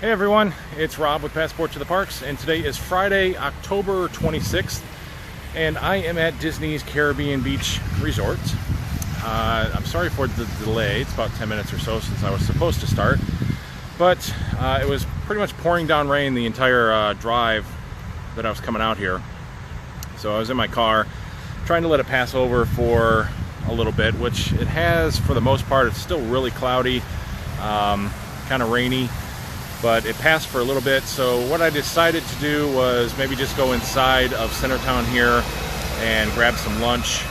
Hey everyone, it's Rob with Passport to the Parks, and today is Friday, October 26th, and I am at Disney's Caribbean Beach Resort. I'm sorry for the delay. It's about 10 minutes or so since I was supposed to start, but it was pretty much pouring down rain the entire drive that I was coming out here. So I was in my car trying to let it pass over for a little bit, which it has for the most part. It's still really cloudy, kind of rainy, but it passed for a little bit. So what I decided to do was maybe just go inside of Centertown here and grab some lunch,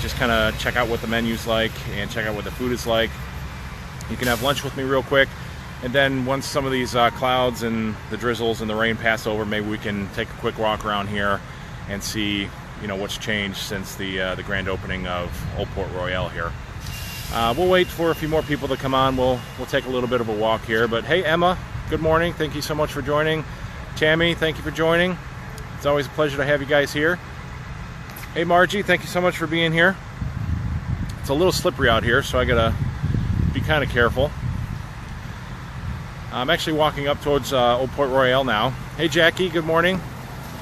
just kind of check out what the menu's like and check out what the food is like. You can have lunch with me real quick, and then once some of these clouds and the drizzles and the rain pass over, maybe we can take a quick walk around here and see, you know, what's changed since the grand opening of Old Port Royale here. We'll wait for a few more people to come on. We'll take a little bit of a walk here. But hey, Emma, good morning. Thank you so much for joining. Tammy, thank you for joining. It's always a pleasure to have you guys here. Hey, Margie, thank you so much for being here. It's a little slippery out here, so I gotta be kind of careful. I'm actually walking up towards Old Port Royale now. Hey, Jackie, good morning.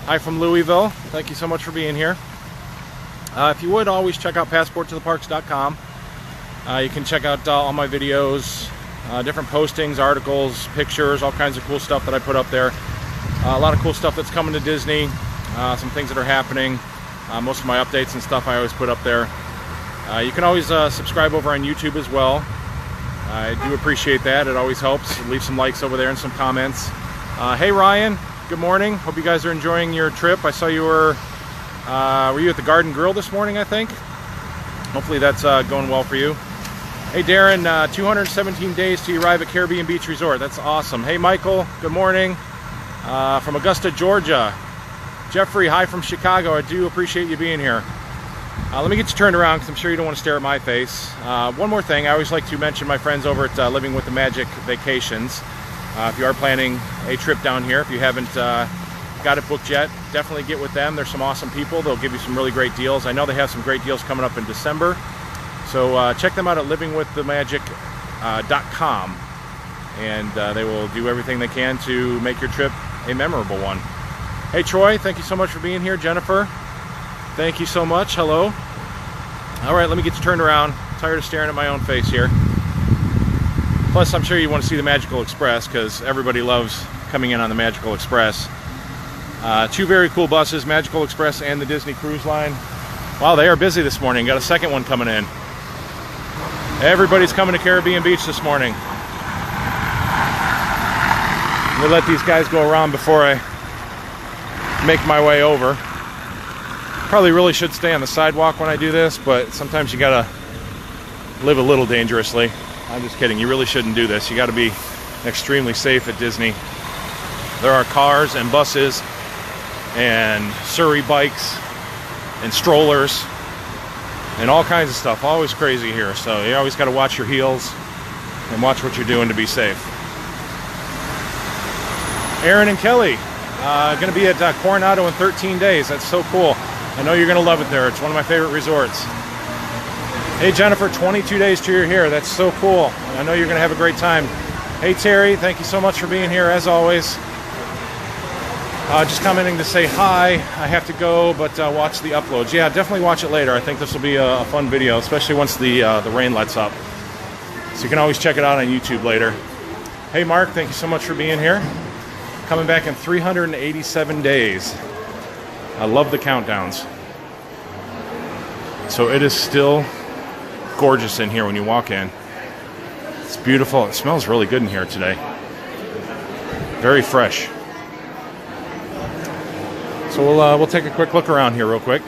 Hi from Louisville. Thank you so much for being here. If you would, always check out passporttotheparks.com. You can check out all my videos, different postings, articles, pictures, all kinds of cool stuff that I put up there. A lot of cool stuff that's coming to Disney, some things that are happening. Most of my updates and stuff I always put up there. You can always subscribe over on YouTube as well. I do appreciate that. It always helps. Leave some likes over there and some comments. Hey Ryan, good morning. Hope you guys are enjoying your trip. I saw you were you at the Garden Grill this morning, I think? Hopefully that's going well for you. Hey Darren, 217 days to arrive at Caribbean Beach Resort. That's awesome. Hey Michael, good morning. From Augusta, Georgia. Jeffrey, hi from Chicago. I do appreciate you being here. Let me get you turned around because I'm sure you don't want to stare at my face. One more thing, I always like to mention my friends over at Living with the Magic Vacations. If you are planning a trip down here, if you haven't got it booked yet, definitely get with them. They're some awesome people. They'll give you some really great deals. I know they have some great deals coming up in December. So check them out at livingwiththemagic.com, and they will do everything they can to make your trip a memorable one. Hey Troy, thank you so much for being here. Jennifer, thank you so much. Hello. All right, let me get you turned around. I'm tired of staring at my own face here. Plus, I'm sure you want to see the Magical Express because everybody loves coming in on the Magical Express. Two very cool buses, Magical Express and the Disney Cruise Line. Wow, they are busy this morning. Got a second one coming in. Everybody's coming to Caribbean Beach this morning. We'll let these guys go around before I make my way over. Probably really should stay on the sidewalk when I do this, but sometimes you gotta live a little dangerously. I'm just kidding. You really shouldn't do this. You gotta be extremely safe at Disney. There are cars and buses and Surrey bikes and strollers and all kinds of stuff. Always crazy here, so you always got to watch your heels and watch what you're doing to be safe. Aaron and Kelly, going to be at Coronado in 13 days. That's so cool. I know you're going to love it there. It's one of my favorite resorts. Hey Jennifer, 22 days till you're here. That's so cool. I know you're going to have a great time. Hey Terry, thank you so much for being here as always. Just commenting to say hi. I have to go, but watch the uploads. Yeah, definitely watch it later. I think this will be a fun video, especially once the rain lets up. So you can always check it out on YouTube later. Hey Mark, thank you so much for being here. Coming back in 387 days. I love the countdowns. So it is still gorgeous in here when you walk in. It's beautiful. It smells really good in here today. Very fresh. So we'll take a quick look around here real quick.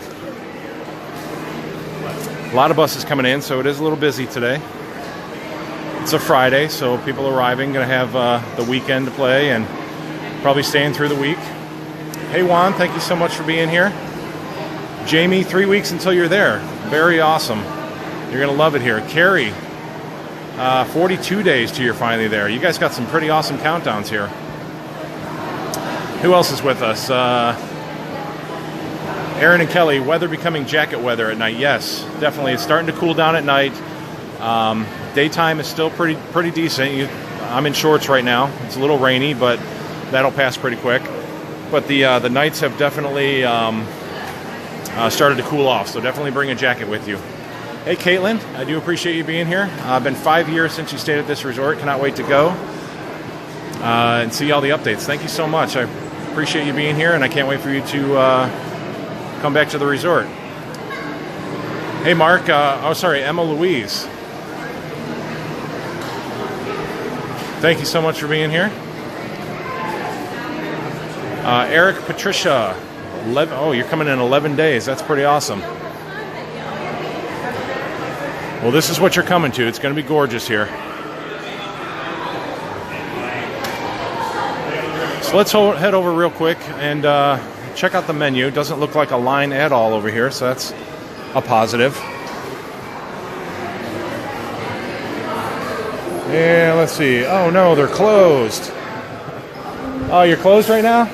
A lot of buses coming in, so it is a little busy today. It's a Friday, so people arriving, going to have the weekend to play and probably staying through the week. Hey Juan, thank you so much for being here. Jamie, 3 weeks until you're there. Very awesome. You're going to love it here. Carrie, 42 days till you're finally there. You guys got some pretty awesome countdowns here. Who else is with us? Aaron and Kelly, weather becoming jacket weather at night. Yes, definitely. It's starting to cool down at night. Daytime is still pretty decent. I'm in shorts right now. It's a little rainy, but that'll pass pretty quick. But the nights have definitely started to cool off, so definitely bring a jacket with you. Hey, Caitlin, I do appreciate you being here. Been 5 years since you stayed at this resort. Cannot wait to go and see all the updates. Thank you so much. I appreciate you being here, and I can't wait for you to come back to the resort. Hey, Mark. Emma Louise. Thank you so much for being here. Eric Patricia. You're coming in 11 days. That's pretty awesome. Well, this is what you're coming to. It's going to be gorgeous here. So let's head over real quick and check out the menu. It doesn't look like a line at all over here, so that's a positive. Yeah, let's see. Oh no, they're closed. Oh, you're closed right now?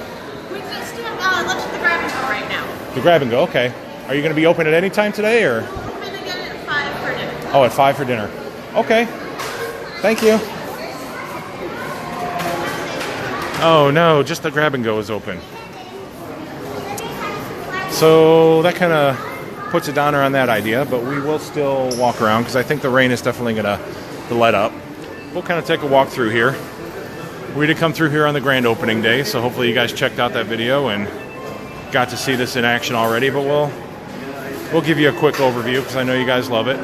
We just have lunch at the grab and go right now. The grab and go, okay. Are you going to be open at any time today, or? We're going to get it at 5 for dinner. Oh, at 5 for dinner. Okay. Thank you. Oh no, just the grab and go is open. So that kind of puts a downer on that idea, but we will still walk around because I think the rain is definitely going to let up. We'll kind of take a walk through here. We did come through here on the grand opening day, so hopefully you guys checked out that video and got to see this in action already, but we'll give you a quick overview because I know you guys love it.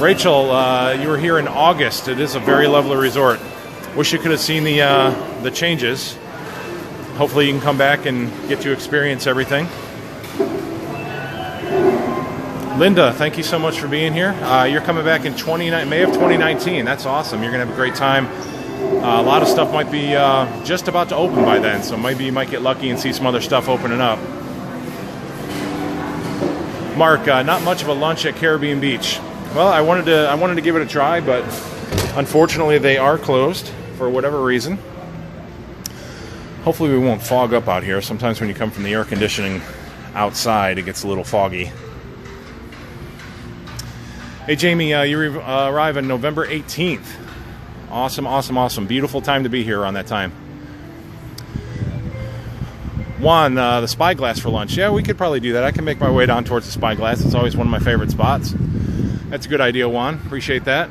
Rachel, you were here in August. It is a very lovely resort. Wish you could have seen the changes. Hopefully you can come back and get to experience everything. Linda, thank you so much for being here. You're coming back in May of 2019. That's awesome. You're going to have a great time. A lot of stuff might be just about to open by then, so maybe you might get lucky and see some other stuff opening up. Mark, not much of a lunch at Caribbean Beach. Well, I wanted to give it a try, but unfortunately they are closed for whatever reason. Hopefully we won't fog up out here. Sometimes when you come from the air conditioning outside, it gets a little foggy. Hey, Jamie, you arrive on November 18th. Awesome, awesome, awesome. Beautiful time to be here around that time. Juan, the Spyglass for lunch. Yeah, we could probably do that. I can make my way down towards the Spyglass. It's always one of my favorite spots. That's a good idea, Juan. Appreciate that.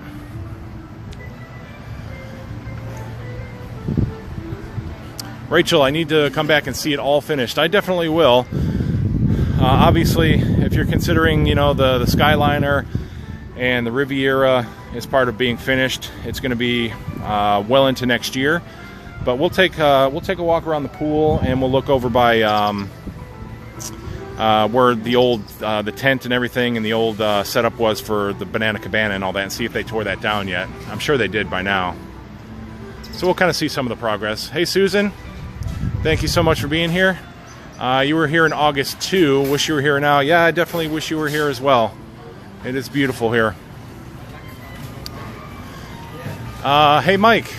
Rachel, I need to come back and see it all finished. I definitely will. Obviously, if you're considering, the Skyliner and the Riviera as part of being finished, it's going to be well into next year. But we'll take a walk around the pool and we'll look over by where the old the tent and everything and the old setup was for the Banana Cabana and all that, and see if they tore that down yet. I'm sure they did by now. So we'll kind of see some of the progress. Hey, Susan, thank you so much for being here. You were here in August too. Wish you were here now. Yeah, I definitely wish you were here as well. It is beautiful here. Hey, Mike,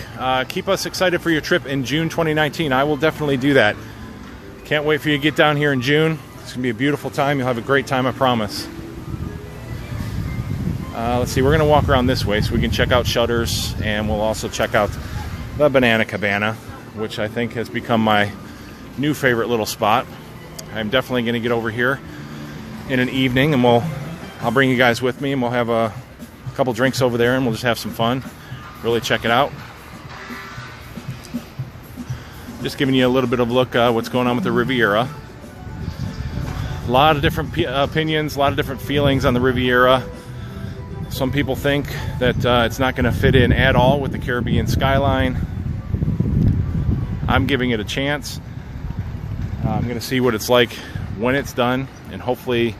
keep us excited for your trip in June 2019. I will definitely do that. Can't wait for you to get down here in June. It's going to be a beautiful time. You'll have a great time, I promise. Let's see, we're going to walk around this way so we can check out Shutters, and we'll also check out the Banana Cabana, which I think has become my new favorite little spot. I'm definitely going to get over here in an evening, and I'll bring you guys with me, and we'll have a couple drinks over there, and we'll just have some fun. Really check it out. Just giving you a little bit of a look what's going on with the Riviera. A lot of different opinions, a lot of different feelings on the Riviera. Some people think that it's not going to fit in at all with the Caribbean skyline. I'm giving it a chance. I'm going to see what it's like when it's done, and hopefully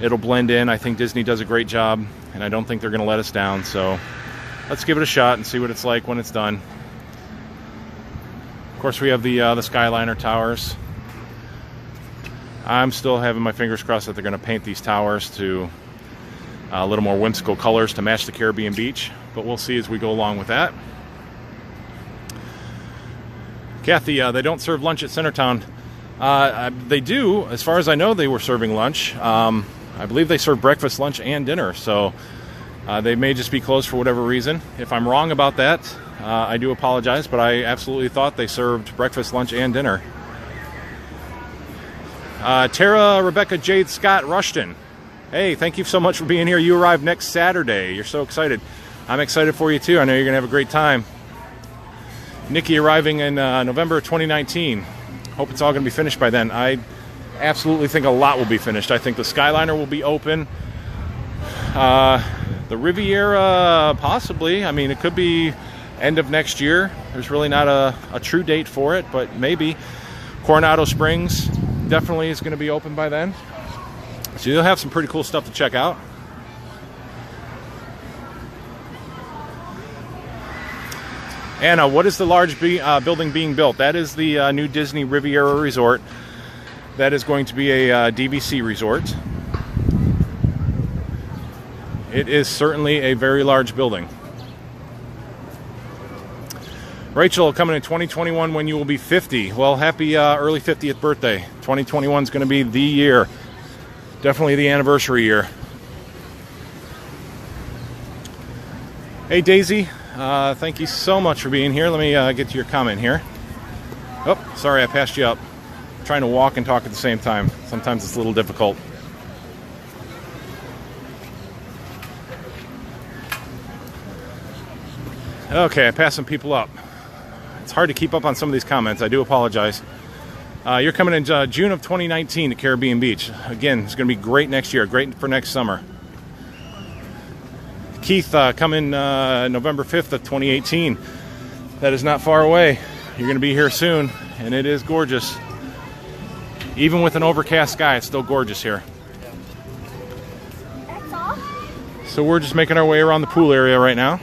it'll blend in. I think Disney does a great job, and I don't think they're going to let us down. So let's give it a shot and see what it's like when it's done. Of course, we have the Skyliner towers. I'm still having my fingers crossed that they're going to paint these towers to a little more whimsical colors to match the Caribbean beach, but we'll see as we go along with that. Kathy, they don't serve lunch at Centertown. They do, as far as I know. They were serving lunch. I believe they serve breakfast, lunch, and dinner. So They may just be closed for whatever reason. If I'm wrong about that, I do apologize, but I absolutely thought they served breakfast, lunch, and dinner. Tara, Rebecca, Jade, Scott, Rushton. Hey, thank you so much for being here. You arrive next Saturday. You're so excited. I'm excited for you too. I know you're going to have a great time. Nikki arriving in November 2019. Hope it's all going to be finished by then. I absolutely think a lot will be finished. I think the Skyliner will be open. The Riviera, possibly. I mean, it could be end of next year. There's really not a true date for it, but maybe. Coronado Springs definitely is going to be open by then. So you'll have some pretty cool stuff to check out. Anna, what is the large building being built? That is the new Disney Riviera Resort. That is going to be a DVC resort. It is certainly a very large building. Rachel, coming in 2021 when you will be 50. Well, happy early 50th birthday. 2021 is going to be the year. Definitely the anniversary year. Hey, Daisy. Thank you so much for being here. Let me get to your comment here. Oh, sorry, I passed you up. I'm trying to walk and talk at the same time. Sometimes it's a little difficult. Okay, I passed some people up. It's hard to keep up on some of these comments. I do apologize. You're coming in June of 2019 to Caribbean Beach. Again, it's going to be great next year. Great for next summer. Keith, coming November 5th of 2018. That is not far away. You're going to be here soon, and it is gorgeous. Even with an overcast sky, it's still gorgeous here. That's all? So we're just making our way around the pool area right now.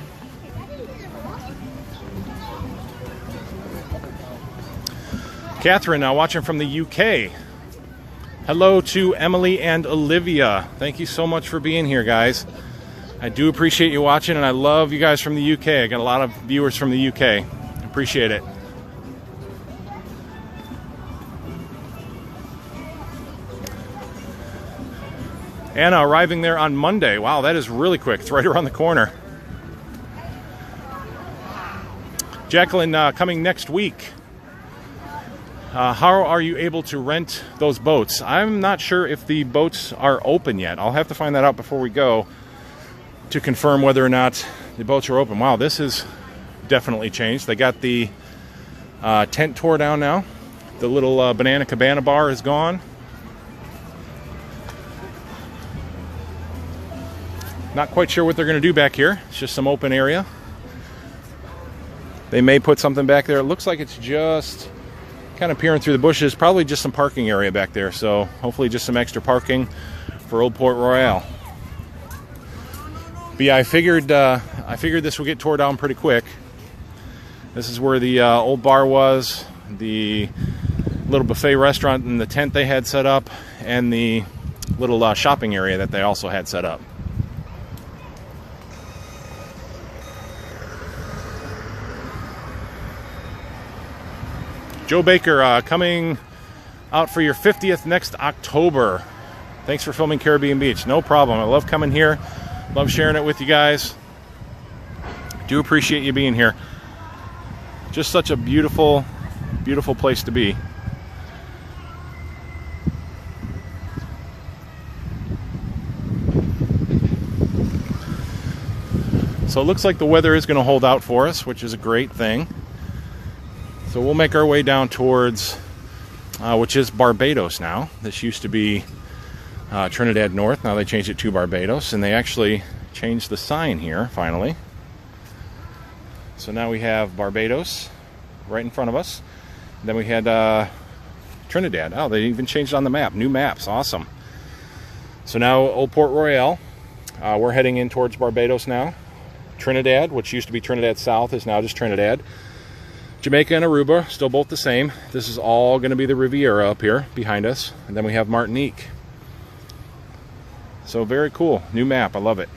Catherine, now watching from the UK. Hello to Emily and Olivia. Thank you so much for being here, guys. I do appreciate you watching, and I love you guys from the UK. I got a lot of viewers from the UK. Appreciate it. Anna arriving there on Monday. Wow, that is really quick. It's right around the corner. Jacqueline, coming next week. How are you able to rent those boats? I'm not sure if the boats are open yet. I'll have to find that out before we go to confirm whether or not the boats are open. Wow, this has definitely changed. They got the tent tore down now. The little Banana Cabana bar is gone. Not quite sure what they're going to do back here. It's just some open area. They may put something back there. It looks like it's just kind of peering through the bushes. Probably just some parking area back there. So hopefully just some extra parking for Old Port Royale. But yeah, I figured this would get tore down pretty quick. This is where the old bar was, the little buffet restaurant and the tent they had set up, and the little shopping area that they also had set up. Joe Baker, coming out for your 50th next October. Thanks for filming Caribbean Beach. No problem. I love coming here. Love sharing it with you guys. Do appreciate you being here. Just such a beautiful, beautiful place to be. So it looks like the weather is going to hold out for us, which is a great thing. So we'll make our way down towards, which is Barbados now. This used to be Trinidad North. Now they changed it to Barbados, and they actually changed the sign here, finally. So now we have Barbados right in front of us. And then we had Trinidad. Oh, they even changed it on the map. New maps. Awesome. So now Old Port Royale. We're heading in towards Barbados now. Trinidad, which used to be Trinidad South, is now just Trinidad. Jamaica and Aruba, still both the same. This is all going to be the Riviera up here behind us. And then we have Martinique. So very cool. New map. I love it.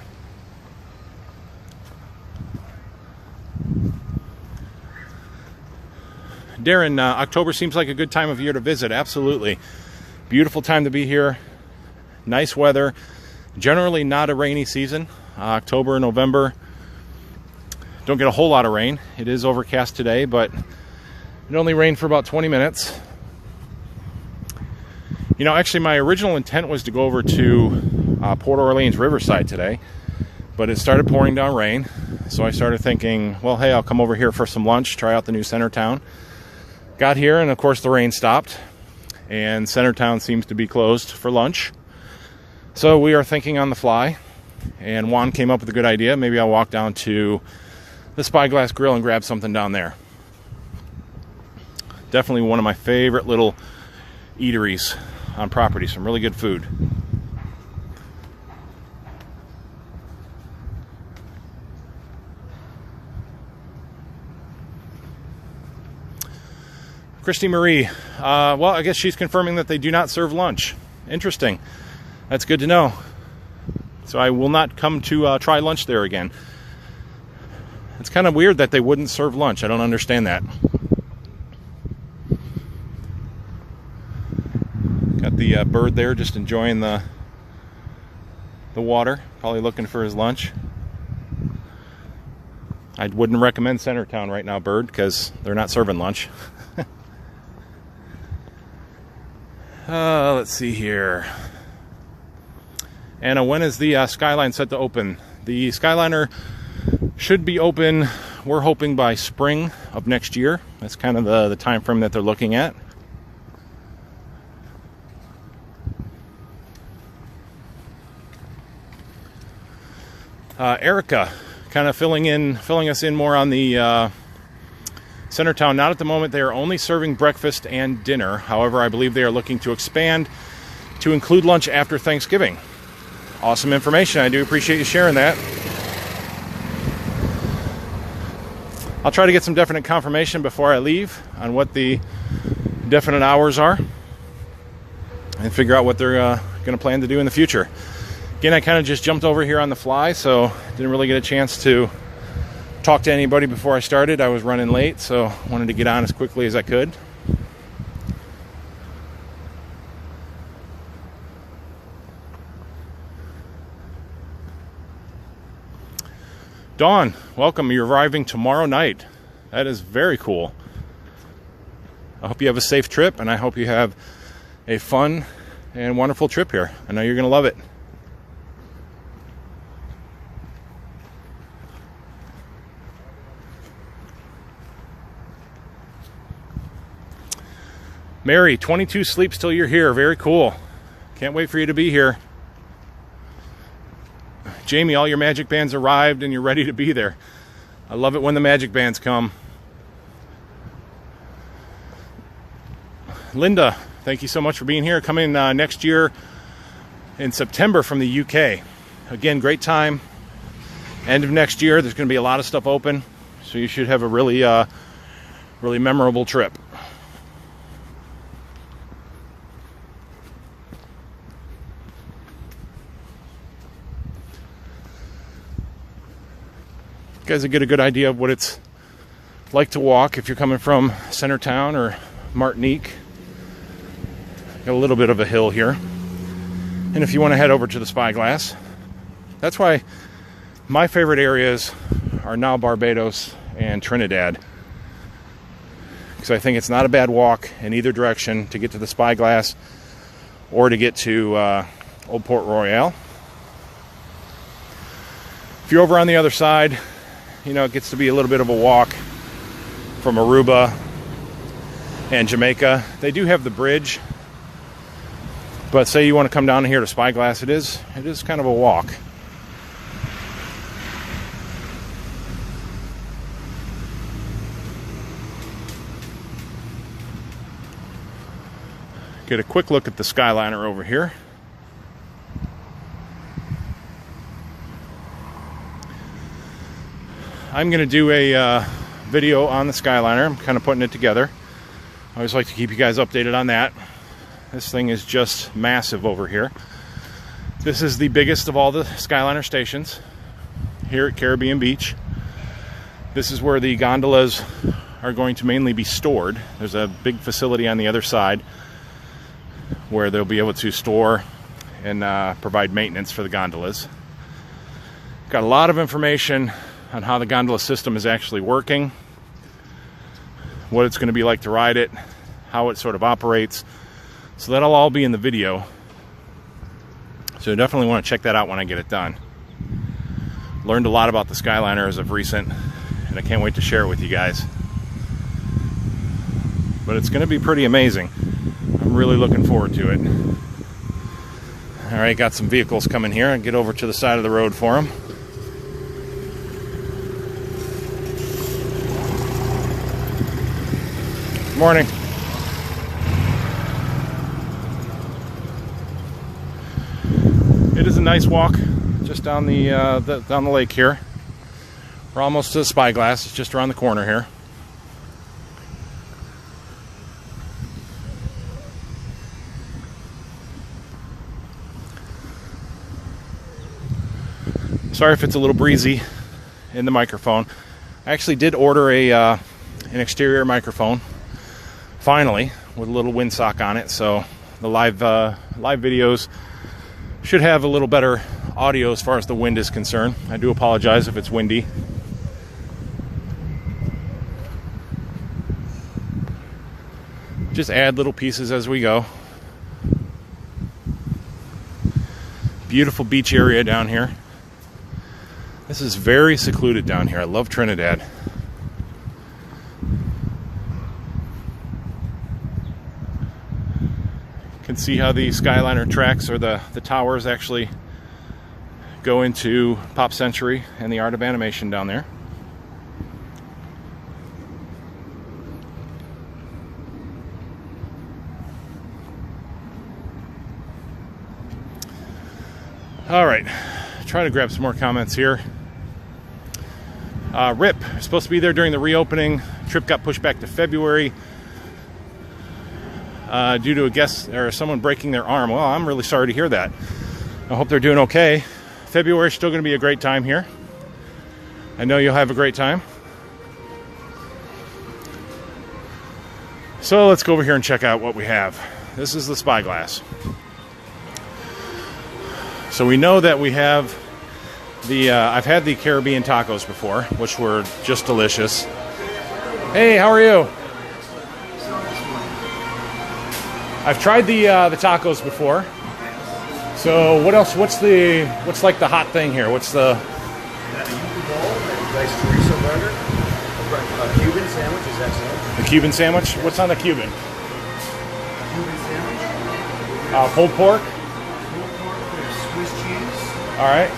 Darren, October seems like a good time of year to visit. Absolutely. Beautiful time to be here. Nice weather. Generally not a rainy season. October, November. Don't get a whole lot of rain. It is overcast today, but it only rained for about 20 minutes. You know, actually my original intent was to go over to Port Orleans Riverside today, but it started pouring down rain. So I started thinking, well, hey, I'll come over here for some lunch, try out the new Centertown. Got here, and of course the rain stopped, and Centertown seems to be closed for lunch. So we are thinking on the fly, and Juan came up with a good idea. Maybe I'll walk down to the Spyglass Grill and grab something down there. Definitely one of my favorite little eateries on property. Some really good food. Christy Marie, well, I guess she's confirming that they do not serve lunch. Interesting. That's good to know. So I will not come to try lunch there again. It's kind of weird that they wouldn't serve lunch. I don't understand that. Got the bird there just enjoying the water, probably looking for his lunch. I wouldn't recommend Centertown right now, bird, because they're not serving lunch. Let's see here. Anna, when is the Skyline set to open? The Skyliner should be open, we're hoping, by spring of next year. That's kind of the time frame that they're looking at. Erica, kind of filling us in more on the Centertown. Not at the moment. They are only serving breakfast and dinner. However, I believe they are looking to expand to include lunch after Thanksgiving. Awesome information. I do appreciate you sharing that. I'll try to get some definite confirmation before I leave on what the definite hours are and figure out what they're going to plan to do in the future. Again, I kind of just jumped over here on the fly, so didn't really get a chance to talk to anybody before I started. I was running late, so wanted to get on as quickly as I could. Dawn, welcome. You're arriving tomorrow night. That is very cool. I hope you have a safe trip, and I hope you have a fun and wonderful trip here. I know you're going to love it. Mary, 22 sleeps till you're here. Very cool. Can't wait for you to be here. Jamie, all your magic bands arrived and you're ready to be there. I love it when the magic bands come. Linda, thank you so much for being here. Coming next year in September from the UK. Again, great time. End of next year, there's going to be a lot of stuff open. So you should have a really memorable trip. You guys will get a good idea of what it's like to walk if you're coming from Centertown or Martinique. Got a little bit of a hill here. And if you want to head over to the Spyglass, that's why my favorite areas are now Barbados and Trinidad. Because I think it's not a bad walk in either direction to get to the Spyglass or to get to Old Port Royale. If you're over on the other side, you know, it gets to be a little bit of a walk from Aruba and Jamaica. They do have the bridge, but say you want to come down here to Spyglass, it is kind of a walk. Get a quick look at the Skyliner over here. I'm going to do a video on the Skyliner. I'm kind of putting it together. I always like to keep you guys updated on that. This thing is just massive over here. This is the biggest of all the Skyliner stations here at Caribbean Beach. This is where the gondolas are going to mainly be stored. There's a big facility on the other side where they'll be able to store and provide maintenance for the gondolas. Got a lot of information on how the gondola system is actually working, what it's going to be like to ride it, how it sort of operates. So that'll all be in the video. So definitely want to check that out when I get it done. Learned a lot about the Skyliner as of recent, and I can't wait to share it with you guys. But it's going to be pretty amazing. I'm really looking forward to it. All right, got some vehicles coming here. I'll get over to the side of the road for them. Morning. It is a nice walk just down the lake here. We're almost to the Spyglass. It's just around the corner here. Sorry if it's a little breezy in the microphone. I actually did order an exterior microphone, finally, with a little windsock on it, so the live videos should have a little better audio as far as the wind is concerned. I do apologize if it's windy. Just add little pieces as we go. Beautiful beach area down here. This is very secluded down here. I love Trinidad. You can see how the Skyliner tracks, or the towers, actually go into Pop Century and the Art of Animation down there. All right, try to grab some more comments here. Rip, supposed to be there during the reopening. Trip got pushed back to February due to a guest or someone breaking their arm. Well, I'm really sorry to hear that. I hope they're doing okay. February is still going to be a great time here. I know you'll have a great time. So let's go over here and check out what we have. This is the Spyglass. So we know that we have I've had the Caribbean tacos before, which were just delicious. Hey, how are you? I've tried the tacos before. So what else? What's like the hot thing here? What's the? Nice chorizo burger. A Cuban sandwich is excellent. The Cuban sandwich? What's on the Cuban? Cuban sandwich. Pulled pork. Pulled pork with Swiss cheese. All right.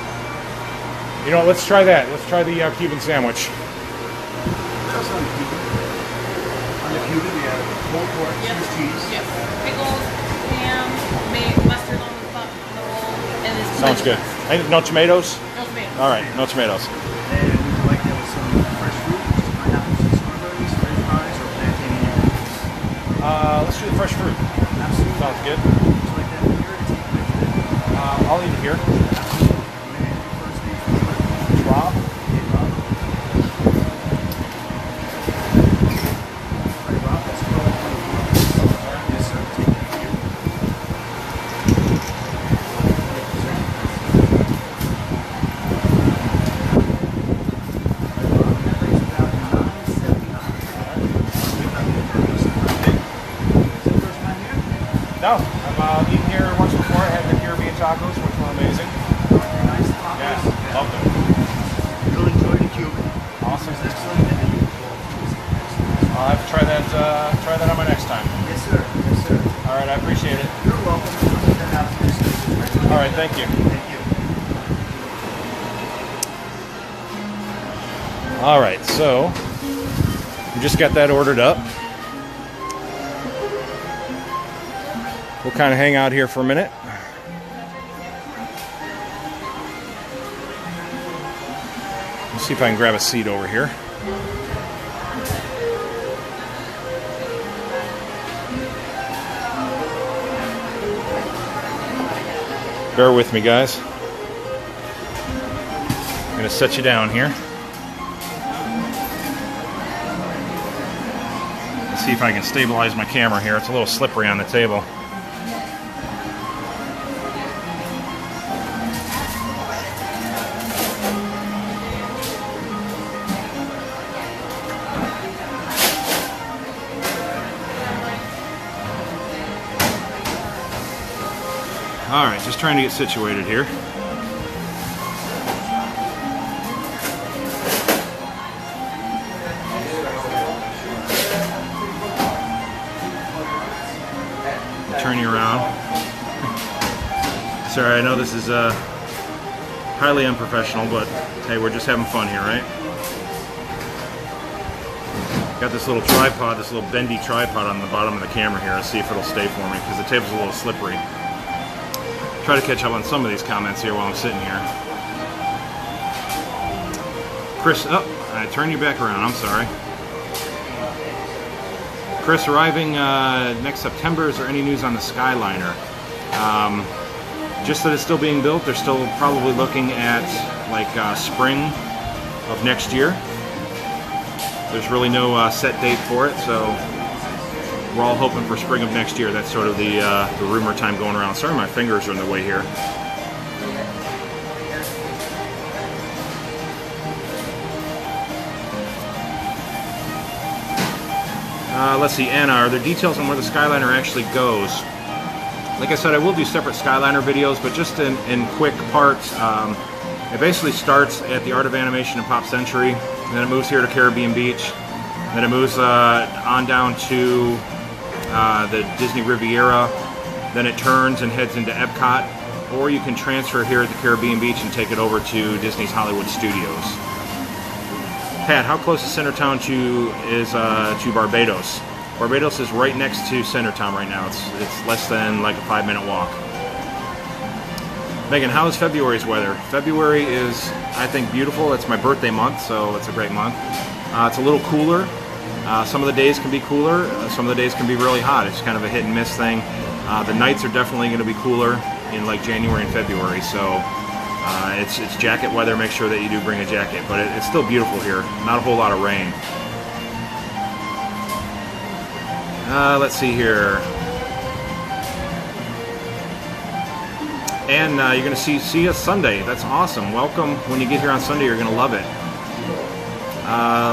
You know what, let's try that. Let's try the Cuban sandwich. What's on the Cuban? On the Cuban, we have pulled pork, Swiss cheese. Yes. Pickles, ham, mustard on the roll, and this. Sounds good. No tomatoes? No tomatoes. All right, no tomatoes. And we would like that with some fresh fruit, which is pineapples and strawberries, french fries, or plantain and yams. Let's do the fresh fruit. Absolutely. Sounds good. Would you like that here to take with you? I'll eat it here. Absolutely. May I have your first name, please? Rob. Okay, Rob. All right, Rob, that's all. Yes, sir. Take it for you. No, I've eaten here once before. I had the Caribbean tacos, which were amazing. Nice tacos. Yeah, loved them. You'll enjoy the Cuban. Awesome. It's excellent. And the Cuban. I'll have to try that on my next time. Yes, sir. Yes, sir. All right, I appreciate it. You're welcome. All right, thank you. Thank you. All right, so we just got that ordered up. We'll kind of hang out here for a minute. Let's see if I can grab a seat over here. Bear with me, guys. I'm going to set you down here. Let's see if I can stabilize my camera here. It's a little slippery on the table. Alright, just trying to get situated here. Turn you around. Sorry, I know this is highly unprofessional, but hey, we're just having fun here, right? Got this little tripod, this little bendy tripod on the bottom of the camera here. Let's see if it'll stay for me, because the table's a little slippery. Try to catch up on some of these comments here while I'm sitting here. Chris, oh, I turned you back around, I'm sorry. Chris, arriving next September. Is there any news on the Skyliner? Just that it's still being built. They're still probably looking at like spring of next year. There's really no set date for it, so we're all hoping for spring of next year. That's sort of the rumor time going around. Sorry, my fingers are in the way here. Let's see, Anna, are there details on where the Skyliner actually goes? Like I said, I will do separate Skyliner videos, but just in quick parts. It basically starts at the Art of Animation in Pop Century, and then it moves here to Caribbean Beach, then it moves on down to the Disney Riviera, then it turns and heads into Epcot, or you can transfer here at the Caribbean Beach and take it over to Disney's Hollywood Studios. Pat, how close is Centertown to Barbados? Barbados is right next to Centertown right now. It's less than like a 5-minute walk. Megan, how is February's weather? February is, I think, beautiful. It's my birthday month, so it's a great month. It's a little cooler. Some of the days can be cooler. Some of the days can be really hot. It's kind of a hit and miss thing. The nights are definitely going to be cooler in like January and February, so it's jacket weather. Make sure that you do bring a jacket, but it's still beautiful here. Not a whole lot of rain. Let's see here. And you're going to see us Sunday. That's awesome. Welcome. When you get here on Sunday, you're going to love it.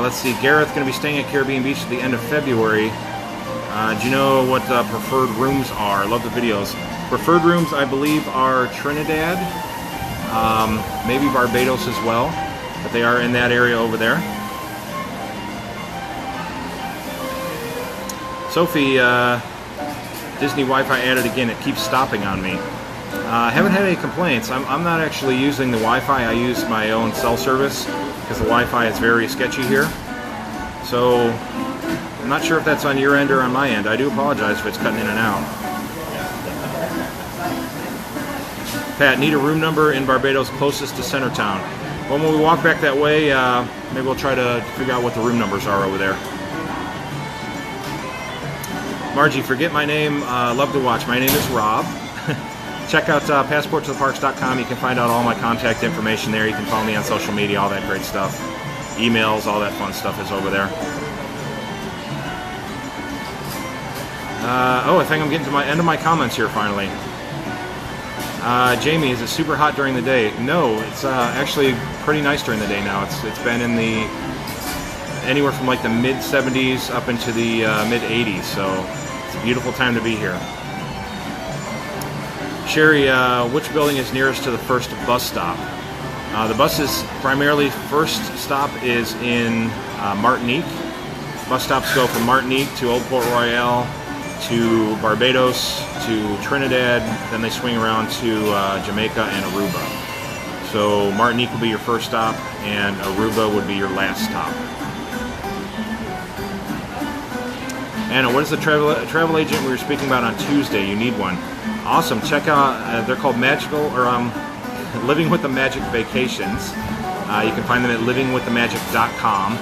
Let's see. Gareth going to be staying at Caribbean Beach at the end of February. Do you know what preferred rooms are? I love the videos. Preferred rooms, I believe, are Trinidad. Maybe Barbados as well. But they are in that area over there. Sophie, Disney Wi-Fi added again. It keeps stopping on me. I haven't had any complaints. I'm not actually using the Wi-Fi. I use my own cell service because the Wi-Fi is very sketchy here. So I'm not sure if that's on your end or on my end. I do apologize if it's cutting in and out. Pat, need a room number in Barbados closest to Centertown. Well, when we walk back that way, maybe we'll try to figure out what the room numbers are over there. Margie, forget my name. Love to watch. My name is Rob. Check out passporttotheparks.com. You can find out all my contact information there. You can follow me on social media, all that great stuff. Emails, all that fun stuff is over there. Oh, I think I'm getting to my end of my comments here finally. Jamie, is it super hot during the day? No, it's actually pretty nice during the day now. It's been in the anywhere from like the mid 70s up into the mid 80s, so it's a beautiful time to be here. Sherry, which building is nearest to the first bus stop? The bus's primarily first stop is in Martinique. Bus stops go from Martinique to Old Port Royale to Barbados to Trinidad, then they swing around to Jamaica and Aruba. So Martinique will be your first stop and Aruba would be your last stop. Anna, what is the travel agent we were speaking about on Tuesday? You need one. Awesome. Check out, they're called Living with the Magic Vacations. You can find them at livingwiththemagic.com,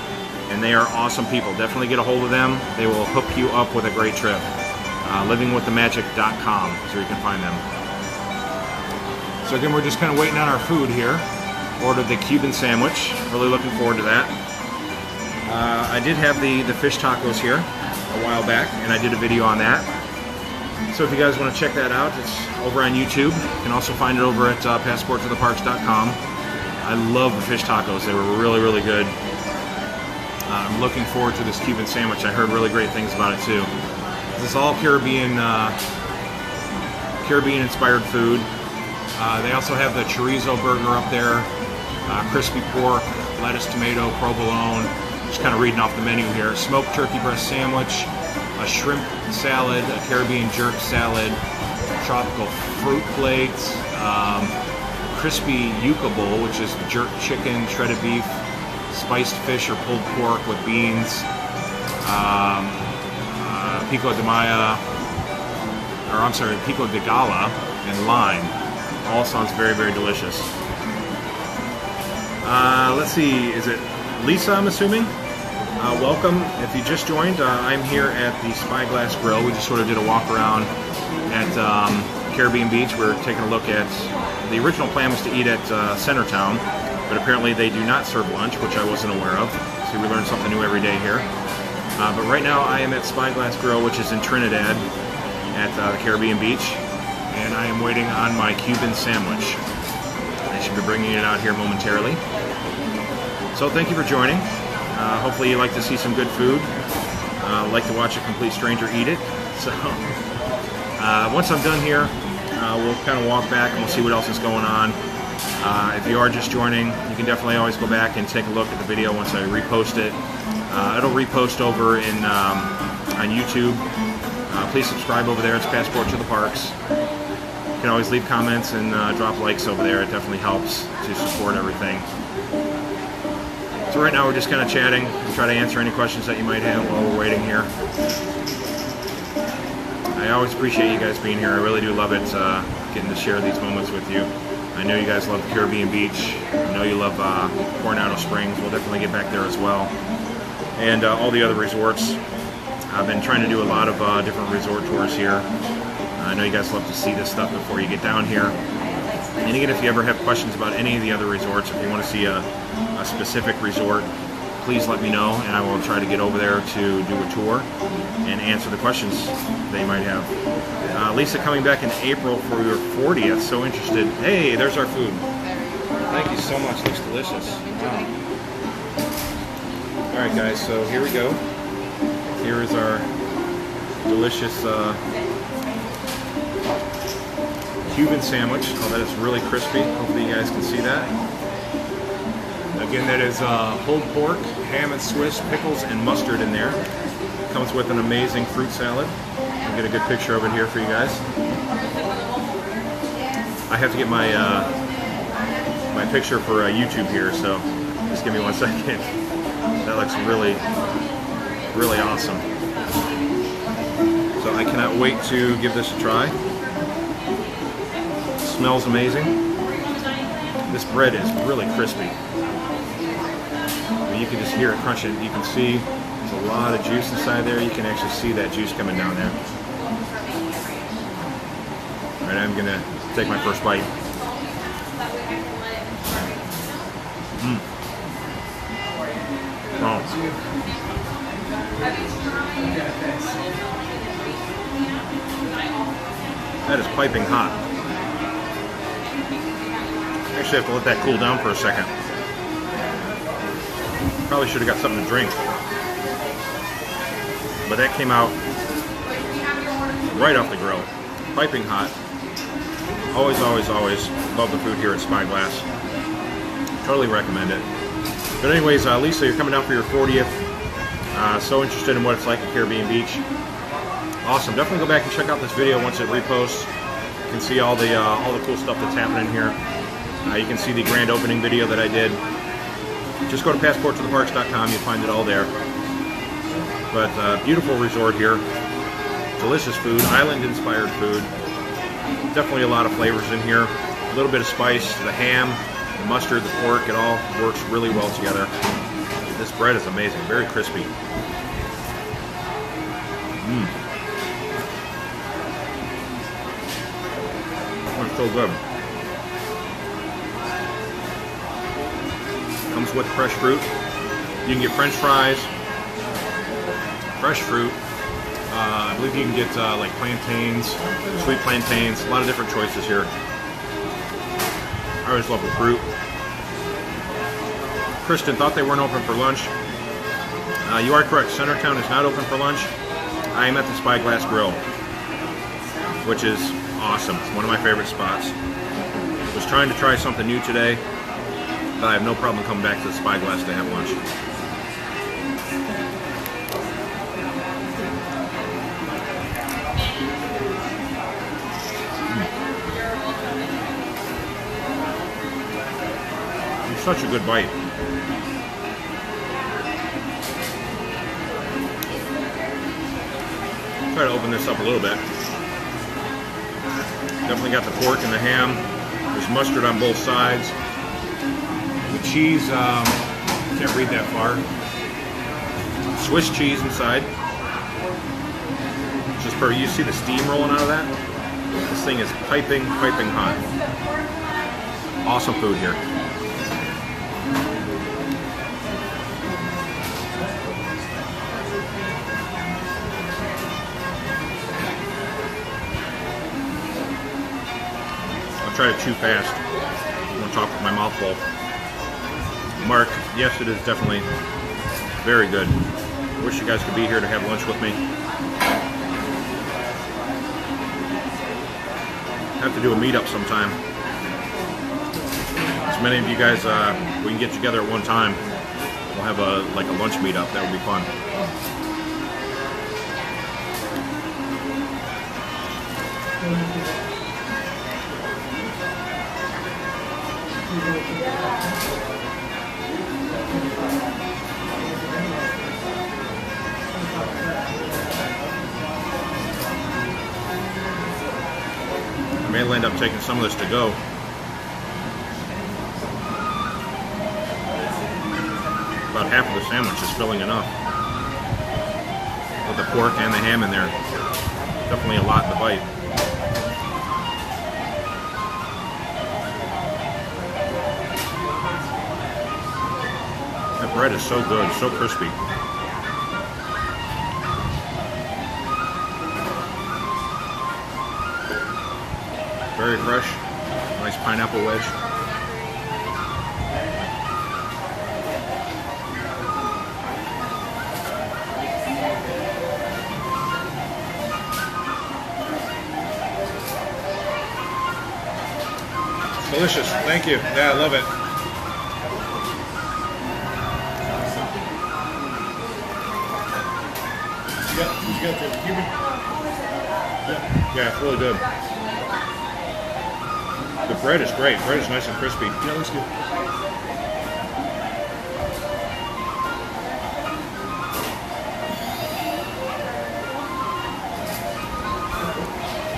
and they are awesome people. Definitely get a hold of them. They will hook you up with a great trip. Livingwiththemagic.com is where you can find them. So again, we're just kind of waiting on our food here. Ordered the Cuban sandwich. Really looking forward to that. I did have the fish tacos here a while back, and I did a video on that. So if you guys want to check that out, it's over on YouTube. You can also find it over at passporttotheparks.com. I love the fish tacos. They were really, really good. I'm looking forward to this Cuban sandwich. I heard really great things about it too. This is all Caribbean Caribbean-inspired food. They also have the chorizo burger up there, crispy pork, lettuce, tomato, provolone. Just kind of reading off the menu here. Smoked turkey breast sandwich, a shrimp salad, a Caribbean jerk salad, tropical fruit plates, crispy yuca bowl, which is jerk chicken, shredded beef, spiced fish or pulled pork with beans, pico de maya, or I'm sorry, pico de gala and lime. All sounds very, very delicious. Let's see, is it Lisa, I'm assuming? Welcome. If you just joined, I'm here at the Spyglass Grill. We just sort of did a walk around at Caribbean Beach. We're taking a look at, the original plan was to eat at Centertown, but apparently they do not serve lunch, which I wasn't aware of. So we learn something new every day here. But right now I am at Spyglass Grill, which is in Trinidad at the Caribbean Beach, and I am waiting on my Cuban sandwich. They should be bringing it out here momentarily. So thank you for joining. Hopefully you like to see some good food. Like to watch a complete stranger eat it. So once I'm done here, we'll kind of walk back and we'll see what else is going on. If you are just joining, you can definitely always go back and take a look at the video once I repost it. It'll repost over in on YouTube. Please subscribe over there. It's Passport to the Parks. You can always leave comments and drop likes over there. It definitely helps to support everything. So right now we're just kind of chatting and try to answer any questions that you might have while we're waiting here. I always appreciate you guys being here. I really do love it, getting to share these moments with you. I know you guys love the Caribbean Beach. I know you love Coronado Springs. We'll definitely get back there as well. And all the other resorts. I've been trying to do a lot of different resort tours here. I know you guys love to see this stuff before you get down here. And again, if you ever have questions about any of the other resorts, if you want to see a specific resort, please let me know, and I will try to get over there to do a tour and answer the questions they might have. Lisa coming back in April for your 40th, so interested. Hey, there's our food. Thank you so much, looks delicious. Wow. Alright guys, so here we go. Here is our delicious Cuban sandwich. Oh, that is really crispy. Hopefully you guys can see that. Again, that is pulled pork, ham and Swiss, pickles, and mustard in there. Comes with an amazing fruit salad. I'll get a good picture of it here for you guys. I have to get my my picture for YouTube here, so just give me 1 second. That looks really, really awesome. So I cannot wait to give this a try. Smells amazing. This bread is really crispy. You can just hear it crunching. You can see there's a lot of juice inside there. You can actually see that juice coming down there. All right, I'm gonna take my first bite. Oh. That is piping hot. Actually, I have to let that cool down for a second. Probably should have got something to drink. But that came out right off the grill. Piping hot. Always, always, always love the food here at Spyglass. Totally recommend it. But anyways, Lisa, you're coming down for your 40th. So interested in what it's like at Caribbean Beach. Awesome. Definitely go back and check out this video once it reposts. You can see all the cool stuff that's happening here. You can see the grand opening video that I did. Just go to passporttotheparks.com, you'll find it all there. But beautiful resort here. Delicious food, island-inspired food. Definitely a lot of flavors in here. A little bit of spice, the ham, the mustard, the pork, it all works really well together. This bread is amazing, very crispy. Oh, it's so good. Comes with fresh fruit. You can get French fries, fresh fruit. I believe you can get like plantains, sweet plantains, a lot of different choices here. I always love the fruit. Kristen thought they weren't open for lunch. You are correct, Centertown is not open for lunch. I am at the Spyglass Grill, which is awesome. It's one of my favorite spots. Was trying to try something new today, but I have no problem coming back to the Spyglass to have lunch. It's such a good bite. Try to open this up a little bit. Definitely got the pork and the ham. There's mustard on both sides. The cheese, can't read that far. Swiss cheese inside. Just for you see the steam rolling out of that. This thing is piping hot. Awesome food here. Try to chew fast. I want to talk with my mouth full. Mark, yes, it is definitely very good. I wish you guys could be here to have lunch with me. Have to do a meetup sometime. As many of you guys, we can get together at one time. We'll have a lunch meetup. That would be fun. I may end up taking some of this to go. About half of the sandwich is filling enough. With the pork and the ham in there. Definitely a lot to bite. That bread is so good, so crispy. Very fresh. Nice pineapple wedge. Delicious. Thank you. Yeah, I love it. You got the Cuban? Yeah, it's really good. The bread is great. Bread is nice and crispy. Yeah, looks good.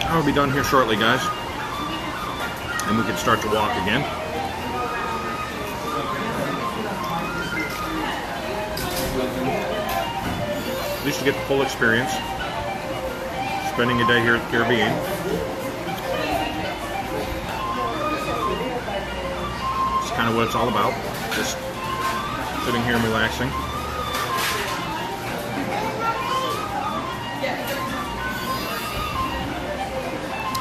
I'll be done here shortly, guys. And we can start to walk again. At least to get the full experience. Spending a day here at the Caribbean. It's kind of what it's all about. Just sitting here and relaxing.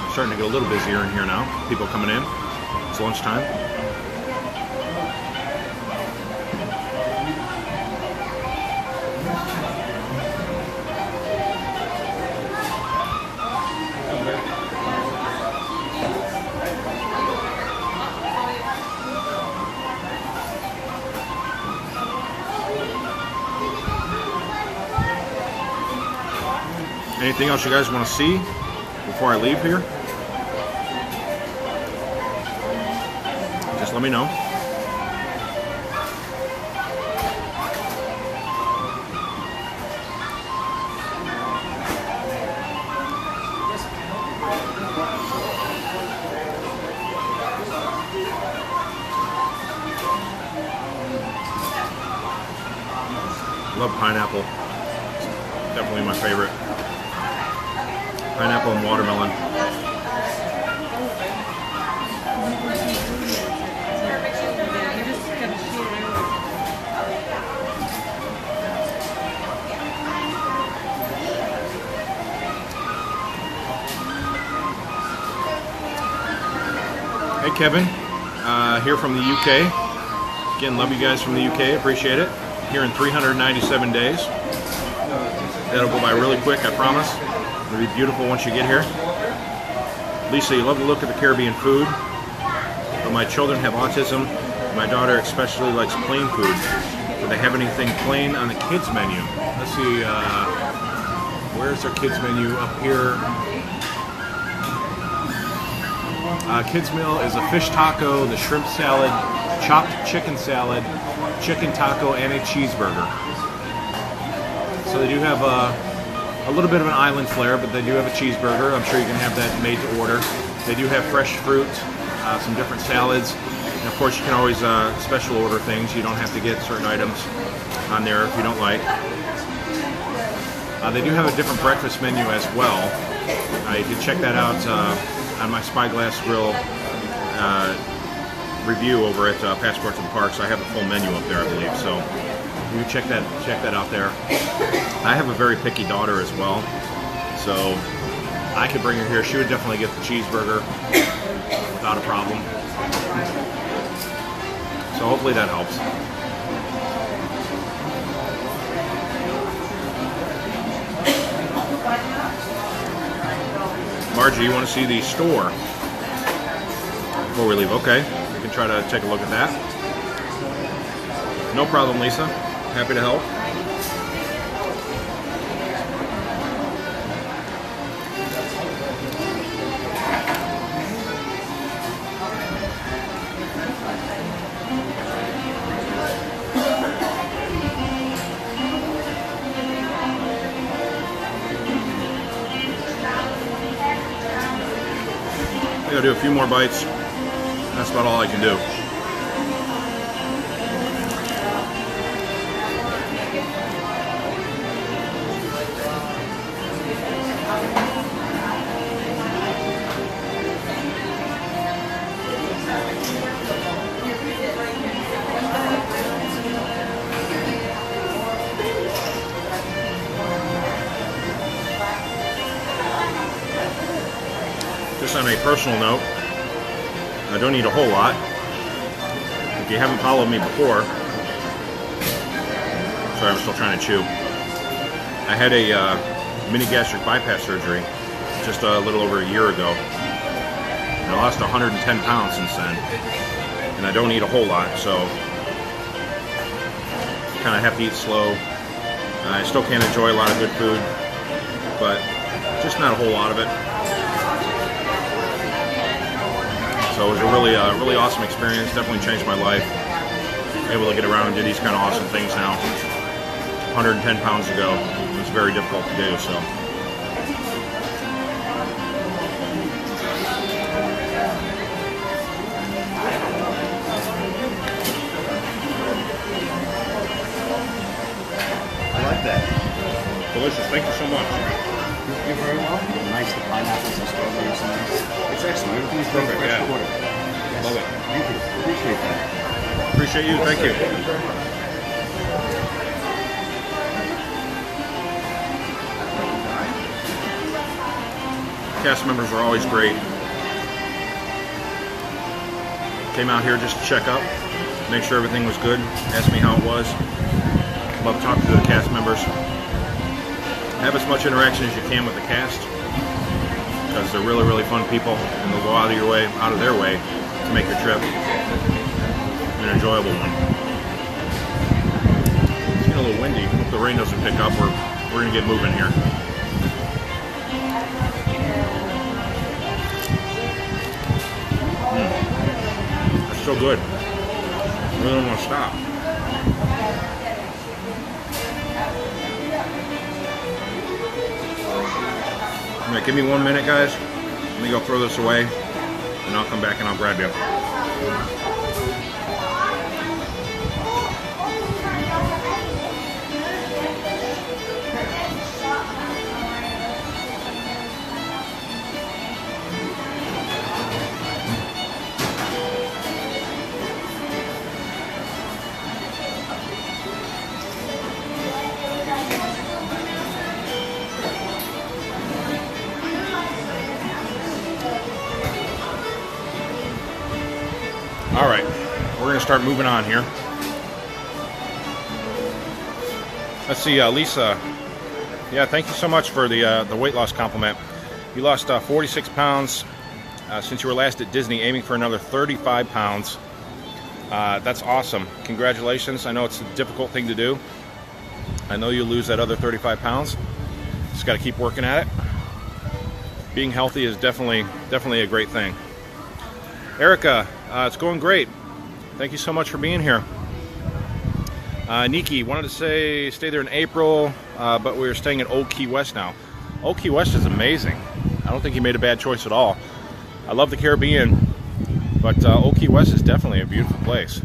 It's starting to get a little busier in here now. People coming in. It's lunchtime. Anything else you guys want to see before I leave here? Just let me know. Love pineapple. Definitely my favorite. Pineapple and watermelon. Hey Kevin, here from the UK. Again, love you guys from the UK, appreciate it. Here in 397 days. That'll go by really quick, I promise. It'll be beautiful once you get here. Lisa, you love to look at the Caribbean food, but my children have autism. My daughter especially likes plain food. Do they have anything plain on the kids menu? Let's see, where's their kids menu? Up here. Kids meal is a fish taco, the shrimp salad, chopped chicken salad, chicken taco, and a cheeseburger. So they do have a little bit of an island flair, but they do have a cheeseburger. I'm sure you can have that made to order. They do have fresh fruit, some different salads, and of course you can always special order things. You don't have to get certain items on there if you don't like. They do have a different breakfast menu as well. You can check that out on my Spyglass Grill review over at Passport to the Parks. I have the full menu up there, I believe. So you check that out there. I have a very picky daughter as well, so I could bring her here. She would definitely get the cheeseburger without a problem. So hopefully that helps. Margie, you want to see the store before we leave? Okay, we can try to take a look at that. No problem, Lisa. Happy to help. I gotta do a few more bites. That's about all I can do. Just on a personal note, I don't eat a whole lot. If you haven't followed me before, sorry, I'm still trying to chew. I had a mini gastric bypass surgery just a little over a year ago. And I lost 110 pounds since then. And I don't eat a whole lot, so kind of have to eat slow. I still can't enjoy a lot of good food, but just not a whole lot of it. So it was a really awesome experience. Definitely changed my life. Able to get around and do these kind of awesome things now. 110 pounds ago, it was very difficult to do. So. I like that. Delicious. Thank you so much. You're very welcome. Nice, the pineapples and strawberries. It's excellent. Everything's Perfect, fresh yeah. quarter. Yes. Love it. Thank you. Appreciate that. Appreciate you. Thank you. Cast members are always great. Came out here just to check up, make sure everything was good, asked me how it was. Love talking to the cast members. Have as much interaction as you can with the cast, because they're really fun people, and they'll go out of their way to make your trip an enjoyable one. It's getting a little windy. Hope the rain doesn't pick up. We're gonna get moving here. It's so good. I really don't want to stop. All right, give me 1 minute, guys. Let me go throw this away, and I'll come back and I'll grab you. All right, we're gonna start moving on here. Let's see, Lisa. Yeah, thank you so much for the weight loss compliment. You lost 46 pounds since you were last at Disney, aiming for another 35 pounds. That's awesome. Congratulations. I know it's a difficult thing to do. I know you'll lose that other 35 pounds. Just got to keep working at it. Being healthy is definitely a great thing. Erica, it's going great. Thank you so much for being here. Nikki wanted to stay there in April, but we're staying at Old Key West now. Old Key West is amazing. I don't think he made a bad choice at all. I love the Caribbean, but Old Key West is definitely a beautiful place.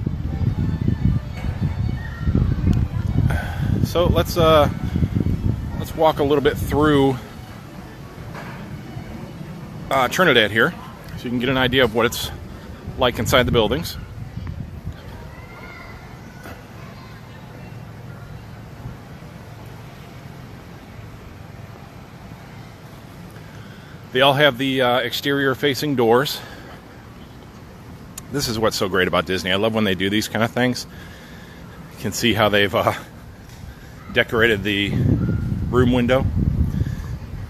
So let's walk a little bit through Trinidad here, so you can get an idea of what it's like inside the buildings. They all have the exterior facing doors. This is what's so great about Disney. I love when they do these kind of things. You can see how they've decorated the room window.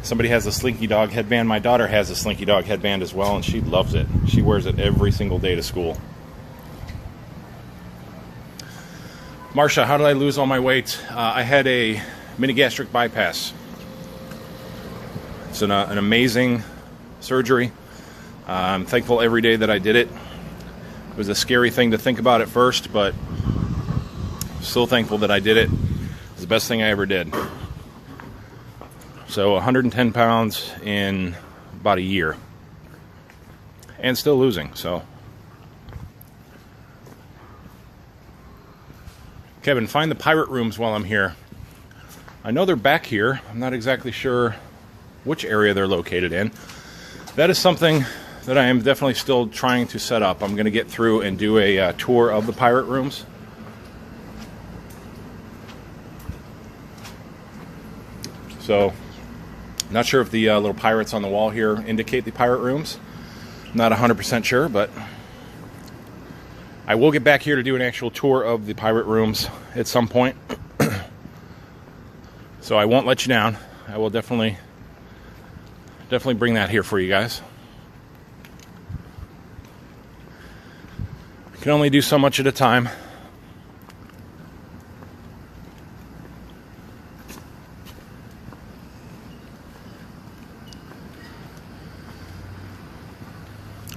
Somebody has a Slinky Dog headband. My daughter has a Slinky Dog headband as well, and she loves it. She wears it every single day to school. Marsha, how did I lose all my weight? I had a mini gastric bypass. It's an amazing surgery. I'm thankful every day that I did it. It was a scary thing to think about at first, but still thankful that I did it. It's the best thing I ever did. So 110 pounds in about a year. And still losing, so. Kevin, find the pirate rooms while I'm here. I know they're back here. I'm not exactly sure which area they're located in. That is something that I am definitely still trying to set up. I'm going to get through and do a tour of the pirate rooms. So, not sure if the little pirates on the wall here indicate the pirate rooms. Not 100% sure, but I will get back here to do an actual tour of the pirate rooms at some point. So I won't let you down. I will definitely bring that here for you guys. I can only do so much at a time.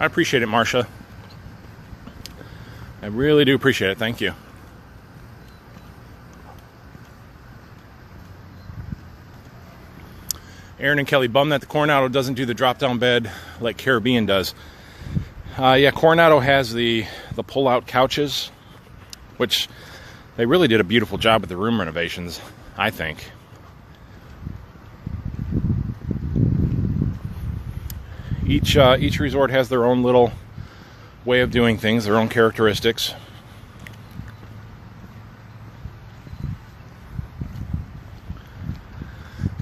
I appreciate it, Marsha. I really do appreciate it. Thank you. Aaron and Kelly, bummed that the Coronado doesn't do the drop-down bed like Caribbean does. Yeah, Coronado has the pull-out couches, which they really did a beautiful job with the room renovations, I think. Each resort has their own little way of doing things, their own characteristics.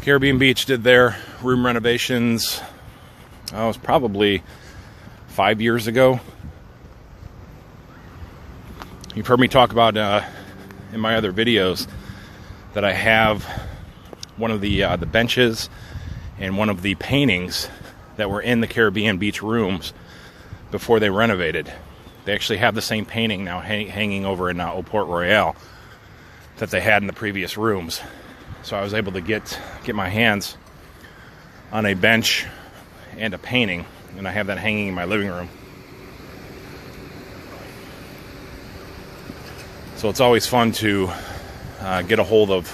Caribbean Beach did their room renovations, it was probably 5 years ago. You've heard me talk about in my other videos that I have one of the benches and one of the paintings that were in the Caribbean Beach rooms before they renovated. They actually have the same painting now hanging over in Old Port Royale that they had in the previous rooms. So I was able to get my hands on a bench and a painting, and I have that hanging in my living room. So it's always fun to get a hold of.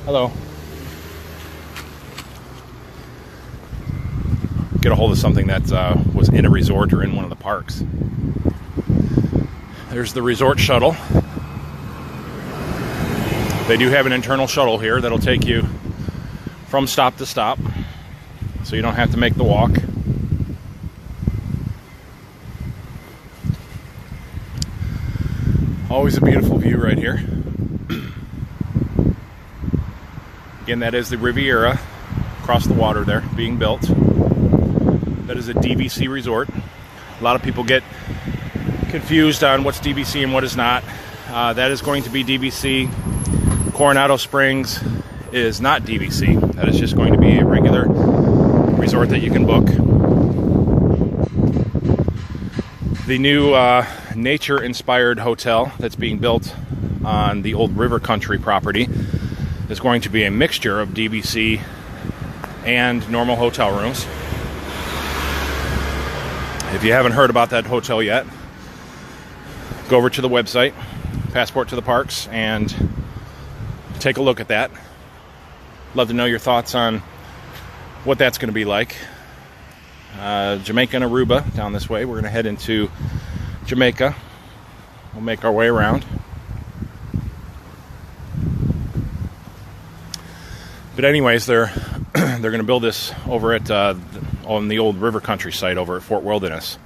Hello. Get a hold of something that was in a resort or in one of the parks. There's the resort shuttle. They do have an internal shuttle here that'll take you from stop to stop, so you don't have to make the walk. Always a beautiful view right here. Again, that is the Riviera across the water there being built. That is a DVC resort. A lot of people get confused on what's DVC and what is not. That is going to be DVC. Coronado Springs is not DVC. That is just going to be a regular resort resort that you can book. The new nature-inspired hotel that's being built on the old River Country property is going to be a mixture of DVC and normal hotel rooms. If you haven't heard about that hotel yet, go over to the website, Passport to the Parks, and take a look at that. Love to know your thoughts on what that's going to be like. Jamaica and Aruba down this way. We're going to head into Jamaica. We'll make our way around. But anyways, they're going to build this over at on the old River Country site over at Fort Wilderness.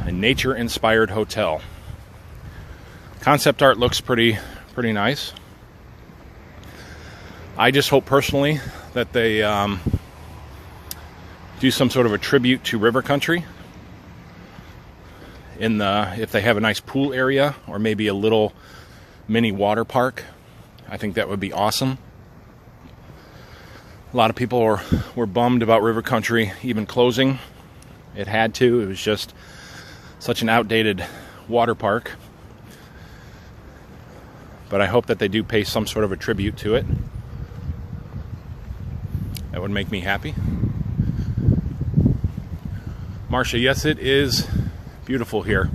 A nature-inspired hotel. Concept art looks pretty nice. I just hope personally that they do some sort of a tribute to River Country. If they have a nice pool area or maybe a little mini water park, I think that would be awesome. A lot of people were bummed about River Country even closing. It had to. It was just such an outdated water park. But I hope that they do pay some sort of a tribute to it. That would make me happy. Marcia, yes, it is beautiful here.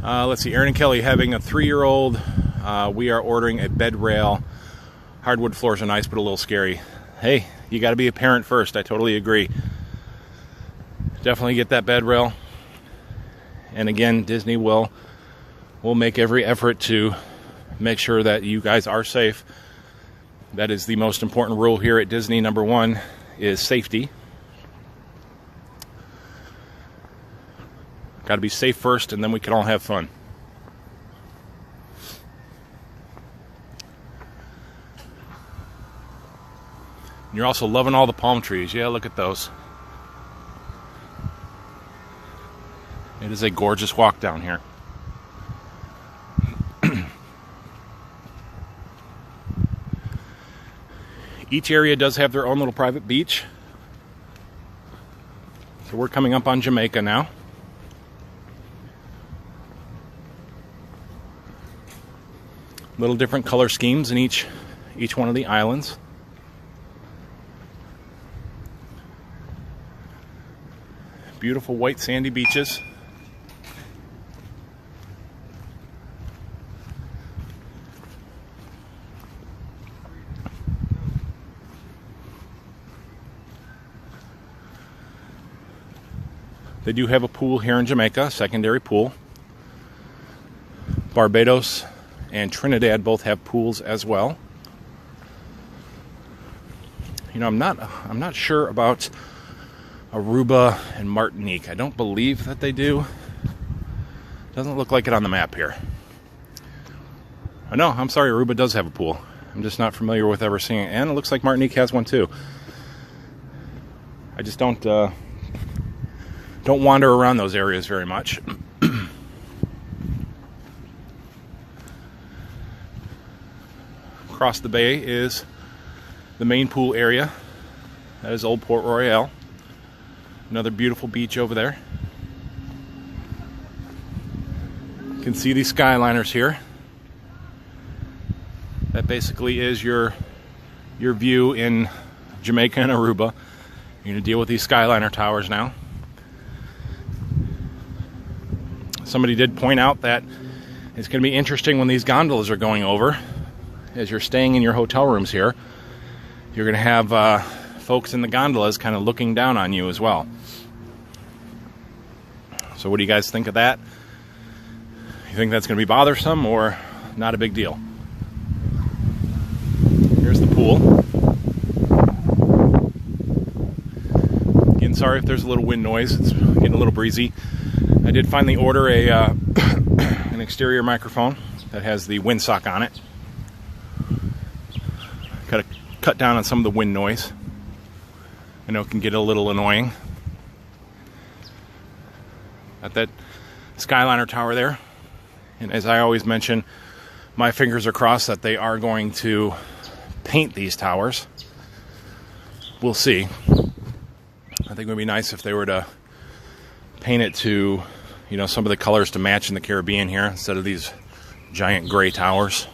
Let's see, Aaron and Kelly having a 3-year-old. We are ordering a bed rail. Hardwood floors are nice, but a little scary. Hey, you got to be a parent first. I totally agree. Definitely get that bed rail. And again, Disney will make every effort to make sure that you guys are safe. That is the most important rule here at Disney. Number one is safety. Got to be safe first, and then we can all have fun. You're also loving all the palm trees. Yeah, look at those. It is a gorgeous walk down here. Each area does have their own little private beach. So we're coming up on Jamaica now. Little different color schemes in each one of the islands. Beautiful white sandy beaches. They do have a pool here in Jamaica, a secondary pool. Barbados and Trinidad both have pools as well. You know, I'm not sure about Aruba and Martinique. I don't believe that they do. Doesn't look like it on the map here. No, I'm sorry, Aruba does have a pool. I'm just not familiar with ever seeing it. And it looks like Martinique has one too. I just don't wander around those areas very much. Across the bay is the main pool area. That is Old Port Royale. Another beautiful beach over there. You can see these Skyliners here. That basically is your view in Jamaica and Aruba. You're going to deal with these Skyliner towers now. Somebody did point out that it's going to be interesting when these gondolas are going over. As you're staying in your hotel rooms here, you're going to have folks in the gondolas kind of looking down on you as well. So what do you guys think of that? You think that's going to be bothersome or not a big deal? Here's the pool. Again, sorry if there's a little wind noise. It's getting a little breezy. I did finally order an exterior microphone that has the windsock on it. Got to cut down on some of the wind noise. I know it can get a little annoying. At that Skyliner tower there. And as I always mention, my fingers are crossed that they are going to paint these towers. we'll see. I think it would be nice if they were to paint it to, you know, some of the colors to match in the Caribbean here instead of these giant gray towers.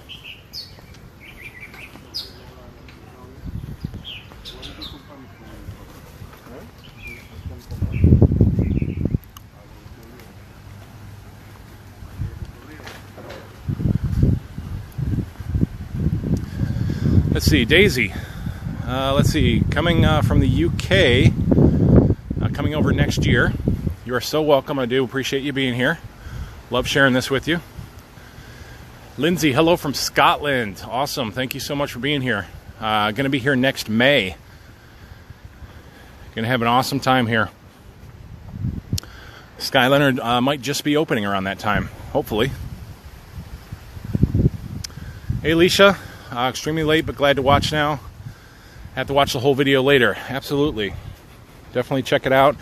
Let's see, Daisy. Let's see, coming from the UK, coming over next year. You are so welcome. I do appreciate you being here. Love sharing this with you. Lindsay, hello from Scotland. Awesome. Thank you so much for being here. Going to be here next May. Going to have an awesome time here. Skyliner might just be opening around that time, hopefully. Hey, Alicia. Extremely late, but glad to watch now. Have to watch the whole video later. Absolutely. Definitely check it out.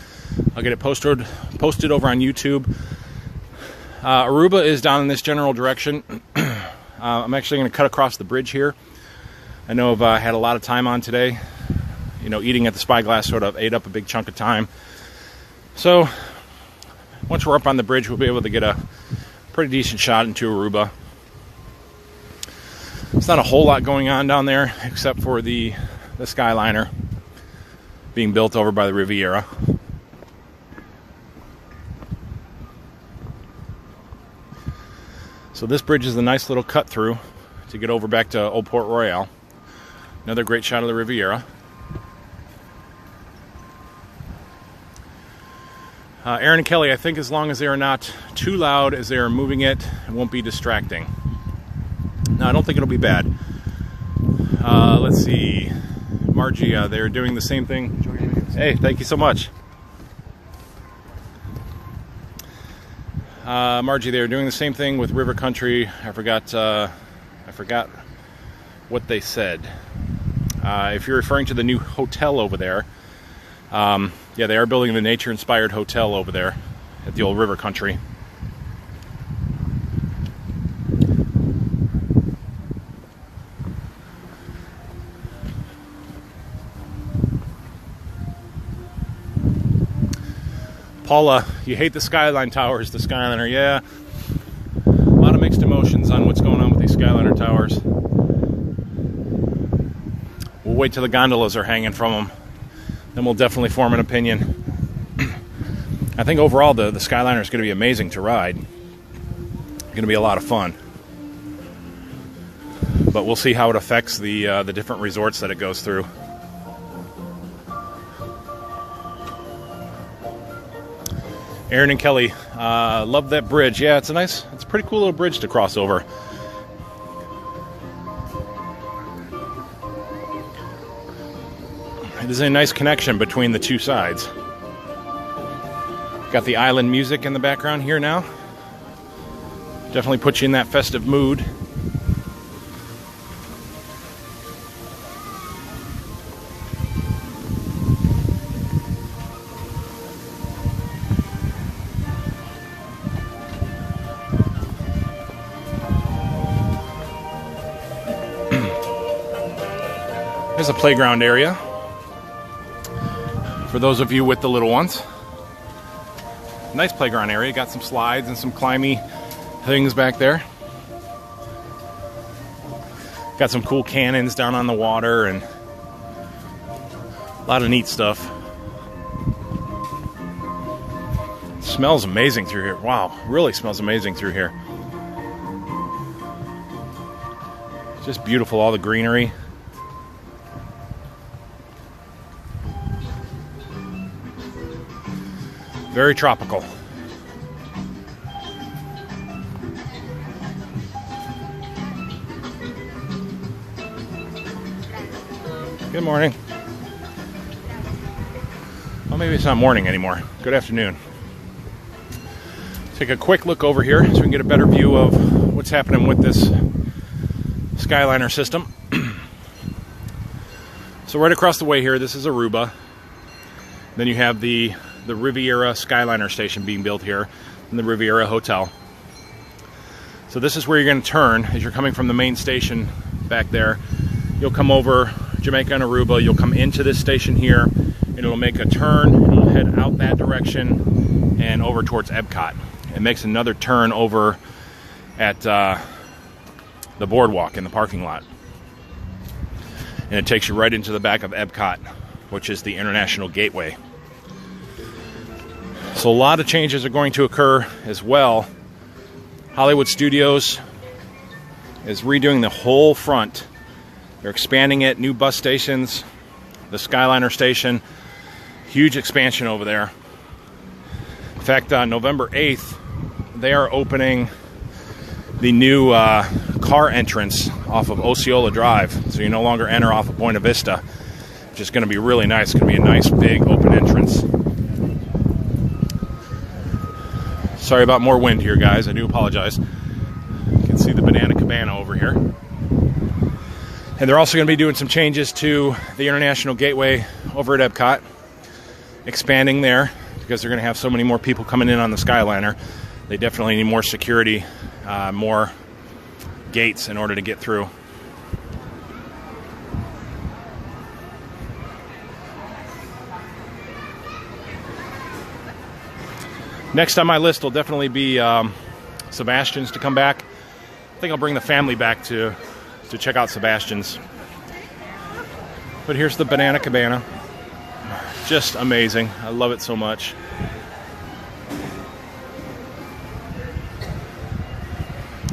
I'll get it posted over on YouTube. Aruba is down in this general direction. I'm actually going to cut across the bridge here. I know I've had a lot of time on today. You know, eating at the Spyglass sort of ate up a big chunk of time. So, once we're up on the bridge, we'll be able to get a pretty decent shot into Aruba. There's not a whole lot going on down there, except for the Skyliner being built over by the Riviera. So this bridge is a nice little cut through to get over back to Old Port Royale. Another great shot of the Riviera. Aaron and Kelly, I think as long as they are not too loud as they are moving it won't be distracting. No, I don't think it'll be bad. Let's see. Margie, they're doing the same thing. Hey, thank you so much. Margie, they're doing the same thing with River Country. I forgot what they said. If you're referring to the new hotel over there, yeah, they are building the nature-inspired hotel over there at the old River Country. Paula, you hate the Skyline towers, the Skyliner. Yeah, a lot of mixed emotions on what's going on with these Skyliner towers. We'll wait till the gondolas are hanging from them. Then we'll definitely form an opinion. I think overall the Skyliner is going to be amazing to ride. It's going to be a lot of fun. But we'll see how it affects the different resorts that it goes through. Aaron and Kelly, love that bridge. Yeah, it's a pretty cool little bridge to cross over. It is a nice connection between the two sides. Got the island music in the background here now. Definitely puts you in that festive mood. There's a playground area for those of you with the little ones. Nice playground area. Got some slides and some climby things back there. Got some cool cannons down on the water and a lot of neat stuff. It smells amazing through here. Wow, really smells amazing through here. It's just beautiful, all the greenery. Very tropical. Good morning. Well, maybe it's not morning anymore. Good afternoon. Take a quick look over here so we can get a better view of what's happening with this Skyliner system. So right across the way here, this is Aruba. Then you have the Riviera Skyliner station being built here in the Riviera Hotel. So this is where you're going to turn as you're coming from the main station back there. You'll come over Jamaica and Aruba, you'll come into this station here, and it'll make a turn, and it'll head out that direction and over towards Epcot. It makes another turn over at the boardwalk in the parking lot. And it takes you right into the back of Epcot, which is the International Gateway. So a lot of changes are going to occur as well. Hollywood Studios is redoing the whole front. They're expanding it, new bus stations, the Skyliner station, huge expansion over there. In fact, on November 8th, they are opening the new car entrance off of Osceola Drive. So you no longer enter off of Buena Vista, which is going to be really nice. It's going to be a nice big open entrance. Sorry about more wind here, guys. I do apologize. You can see the Banana Cabana over here. And they're also going to be doing some changes to the International Gateway over at Epcot. Expanding there because they're going to have so many more people coming in on the Skyliner. They definitely need more security, more gates in order to get through. Next on my list will definitely be Sebastian's to come back. I think I'll bring the family back to check out Sebastian's. But here's the Banana Cabana. Just amazing. I love it so much.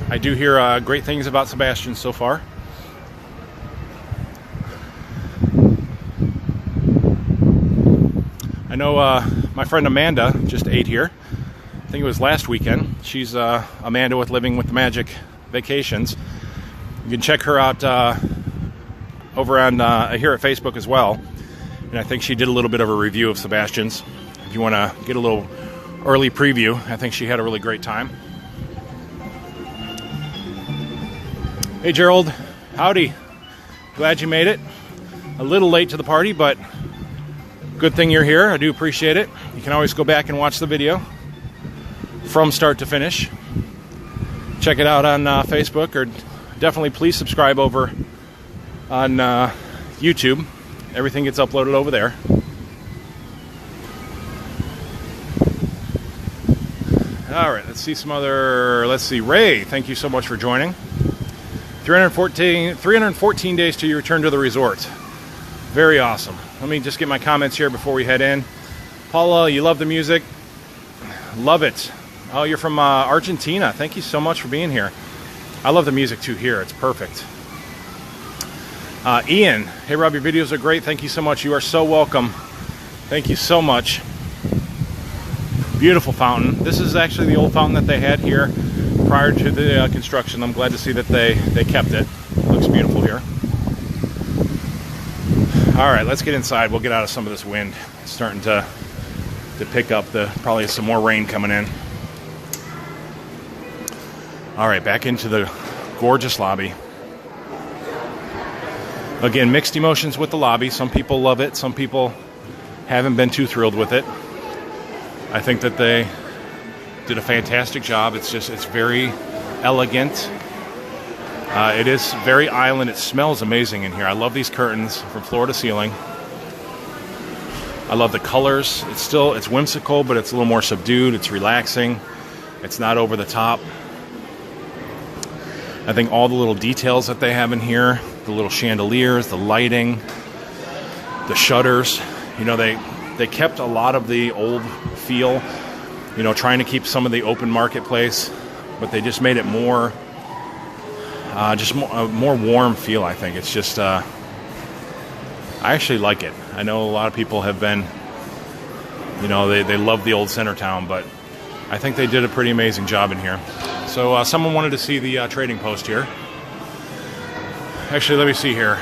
I do hear great things about Sebastian so far. I know my friend Amanda just ate here. I think it was last weekend. She's Amanda with Living with the Magic Vacations. You can check her out over on here at Facebook as well. And I think she did a little bit of a review of Sebastian's. If you want to get a little early preview, I think she had a really great time. Hey Gerald, howdy. Glad you made it. A little late to the party, but good thing you're here. I do appreciate it. You can always go back and watch the video from start to finish. Check it out on Facebook, or definitely please subscribe over on YouTube. Everything gets uploaded over there. All right, let's see some other. Let's see, Ray, thank you so much for joining. 314 days to your return to the resort. Very awesome. Let me just get my comments here before we head in. Paula, you love the music. Love it. Oh, you're from Argentina. Thank you so much for being here. I love the music too here. It's perfect. Ian, hey Rob, your videos are great. Thank you so much. You are so welcome. Thank you so much. Beautiful fountain. This is actually the old fountain that they had here prior to the construction. I'm glad to see that they kept it. Looks beautiful here. All right, let's get inside. We'll get out of some of this wind. It's starting to pick up. Probably some more rain coming in. All right, back into the gorgeous lobby. Again, mixed emotions with the lobby. Some people love it. Some people haven't been too thrilled with it. I think that they did a fantastic job. It's very elegant. It is very island. It smells amazing in here. I love these curtains from floor to ceiling. I love the colors. It's whimsical, but it's a little more subdued. It's relaxing. It's not over the top. I think all the little details that they have in here, the little chandeliers, the lighting, the shutters, you know, they kept a lot of the old feel, you know, trying to keep some of the open marketplace, but they just made it more a more warm feel, I think. It's just, I actually like it. I know a lot of people have been, you know, they love the old Centertown, but I think they did a pretty amazing job in here. So someone wanted to see the trading post here. Actually, let me see here.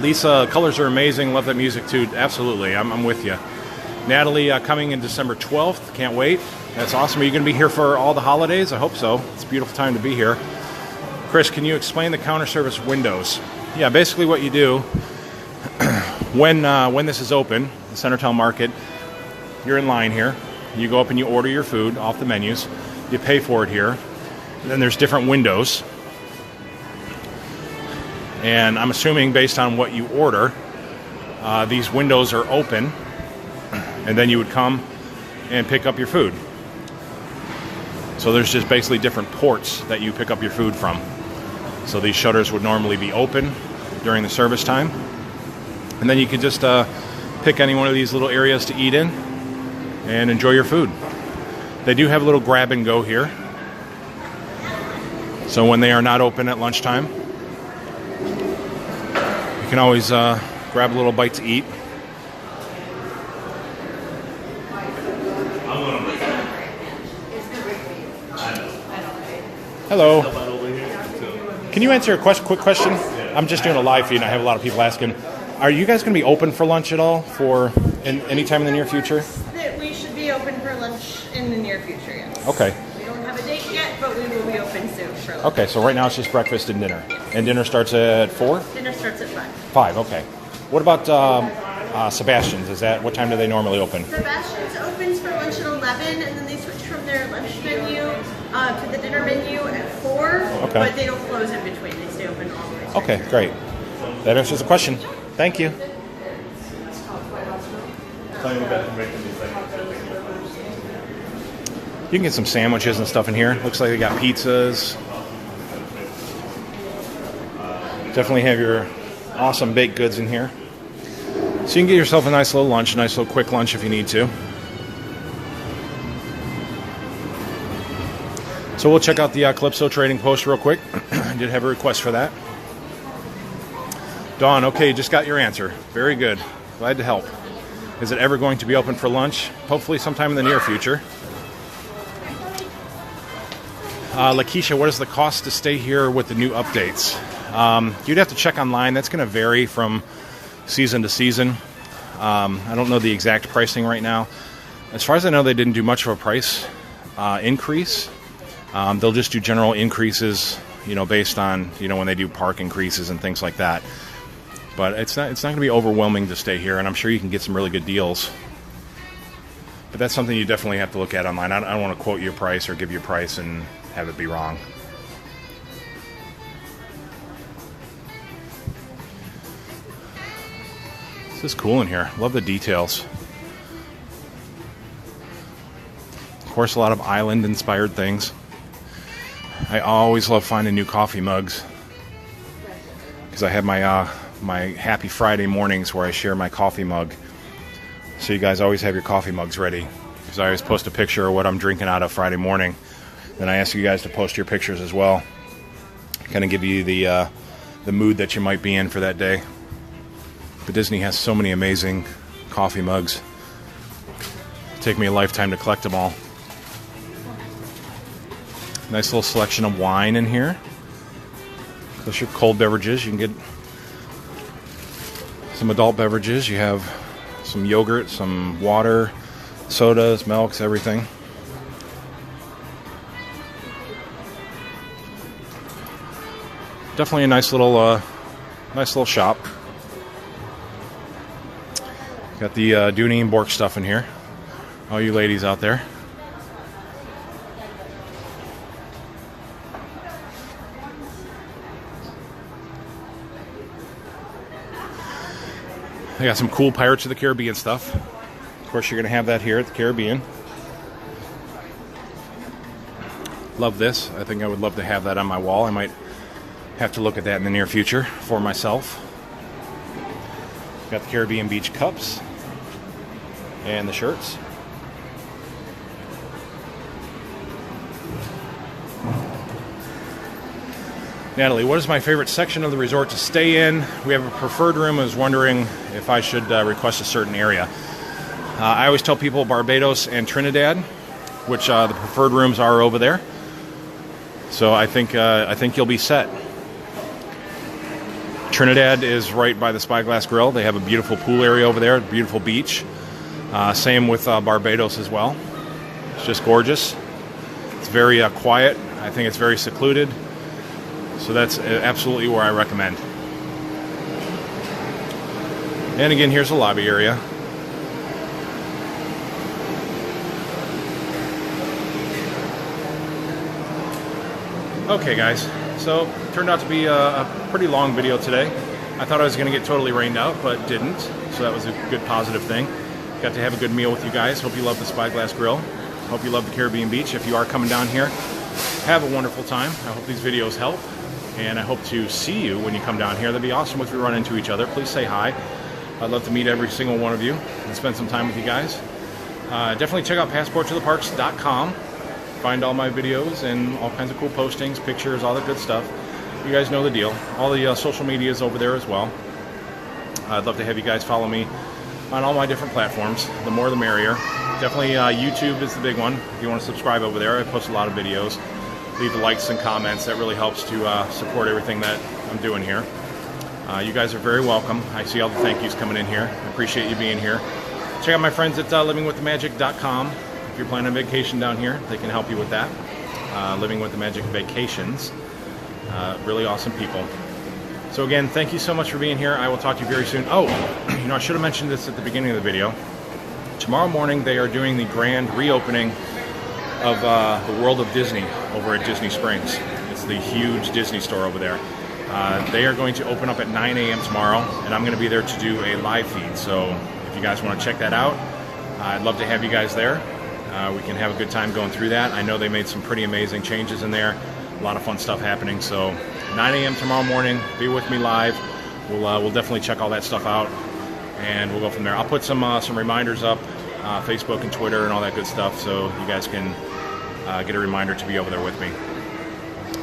Lisa, colors are amazing. Love that music too. Absolutely, I'm with you. Natalie, coming in December 12th. Can't wait. That's awesome. Are you going to be here for all the holidays? I hope so. It's a beautiful time to be here. Chris, can you explain the counter service windows? Yeah, basically what you do when this is open, the Centertown Market, you're in line here. You go up and you order your food off the menus. You pay for it here. And then there's different windows. And I'm assuming based on what you order, these windows are open, and then you would come and pick up your food. So there's just basically different ports that you pick up your food from. So these shutters would normally be open during the service time. And then you could just pick any one of these little areas to eat in and enjoy your food. They do have a little grab and go here. So when they are not open at lunchtime, you can always grab a little bite to eat. Hello. Can you answer a quick question? I'm just doing a live feed and I have a lot of people asking. Are you guys going to be open for lunch at all for any time in the near future? That we should be open for lunch in the near future, yes. Okay. We don't have a date yet, but we will be open soon for lunch. Okay, so right now it's just breakfast and dinner. And dinner starts at 4? Dinner starts at 5. 5, okay. What about Sebastian's? What time do they normally open? Sebastian's opens for lunch at 11, and then they switch from their lunch menu to the dinner menu at 4. Okay. But they don't close in between. They stay open all the way through. Okay, great. That answers the question. Thank you. You can get some sandwiches and stuff in here. Looks like they got pizzas. Definitely have your awesome baked goods in here. So you can get yourself a nice little lunch, a nice little quick lunch if you need to. So we'll check out the Calypso Trading Post real quick. I did have a request for that. Dawn, okay, just got your answer. Very good. Glad to help. Is it ever going to be open for lunch? Hopefully sometime in the near future. Lakeisha, what is the cost to stay here with the new updates? You'd have to check online. That's going to vary from season to season. I don't know the exact pricing right now. As far as I know, they didn't do much of a price increase. They'll just do general increases, based on, when they do park increases and things like that. But it's not going to be overwhelming to stay here, and I'm sure you can get some really good deals. But that's something you definitely have to look at online. I don't want to quote you a price or give you a price and have it be wrong. This is cool in here. Love the details. Of course, a lot of island-inspired things. I always love finding new coffee mugs because I have my Happy Friday mornings where I share my coffee mug. So you guys always have your coffee mugs ready, because I always post a picture of what I'm drinking out of Friday morning. Then I ask you guys to post your pictures as well. Kind of give you the mood that you might be in for that day. But Disney has so many amazing coffee mugs. It'll take me a lifetime to collect them all. Nice little selection of wine in here. Those are cold beverages. You can get some adult beverages. You have some yogurt, some water, sodas, milks, everything. Definitely a nice little shop. Got the Dooney and Bork stuff in here. All you ladies out there. They got some cool Pirates of the Caribbean stuff. Of course, you're going to have that here at the Caribbean. Love this. I think I would love to have that on my wall. I might have to look at that in the near future for myself. Got the Caribbean Beach cups and the shirts. Natalie, what is my favorite section of the resort to stay in? We have a preferred room. I was wondering if I should request a certain area. I always tell people Barbados and Trinidad, which the preferred rooms are over there. So I think you'll be set. Trinidad is right by the Spyglass Grill. They have a beautiful pool area over there, a beautiful beach. Same with Barbados as well. It's just gorgeous. It's very quiet. I think it's very secluded. So that's absolutely where I recommend. And again, here's the lobby area. Okay, guys. So it turned out to be a pretty long video today. I thought I was going to get totally rained out, but didn't. So that was a good positive thing. Got to have a good meal with you guys. Hope you love the Spyglass Grill. Hope you love the Caribbean Beach. If you are coming down here, have a wonderful time. I hope these videos help. And I hope to see you when you come down here. That'd be awesome if we run into each other. Please say hi. I'd love to meet every single one of you and spend some time with you guys. Definitely check out passporttotheparks.com. Find all my videos and all kinds of cool postings, pictures, all that good stuff. You guys know the deal. All the social media is over there as well. I'd love to have you guys follow me on all my different platforms. The more the merrier. Definitely YouTube is the big one. If you want to subscribe over there, I post a lot of videos. Leave the likes and comments. That really helps to support everything that I'm doing here. You guys are very welcome. I see all the thank yous coming in here. I appreciate you being here. Check out my friends at livingwiththemagic.com. If you're planning a vacation down here, they can help you with that. Living with the Magic Vacations. Really awesome people. So again, thank you so much for being here. I will talk to you very soon. Oh, you know, I should have mentioned this at the beginning of the video. Tomorrow morning, they are doing the grand reopening of the World of Disney over at Disney Springs. It's the huge Disney store over there. They are going to open up at 9 a.m. tomorrow, and I'm going to be there to do a live feed. So if you guys want to check that out, I'd love to have you guys there. We can have a good time going through that. I know they made some pretty amazing changes in there. A lot of fun stuff happening. So 9 a.m. tomorrow morning, be with me live. We'll definitely check all that stuff out, and we'll go from there. I'll put some reminders up, Facebook and Twitter and all that good stuff, so you guys can get a reminder to be over there with me.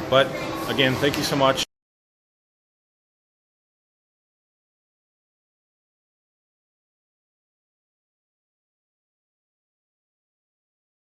But again, thank you so much.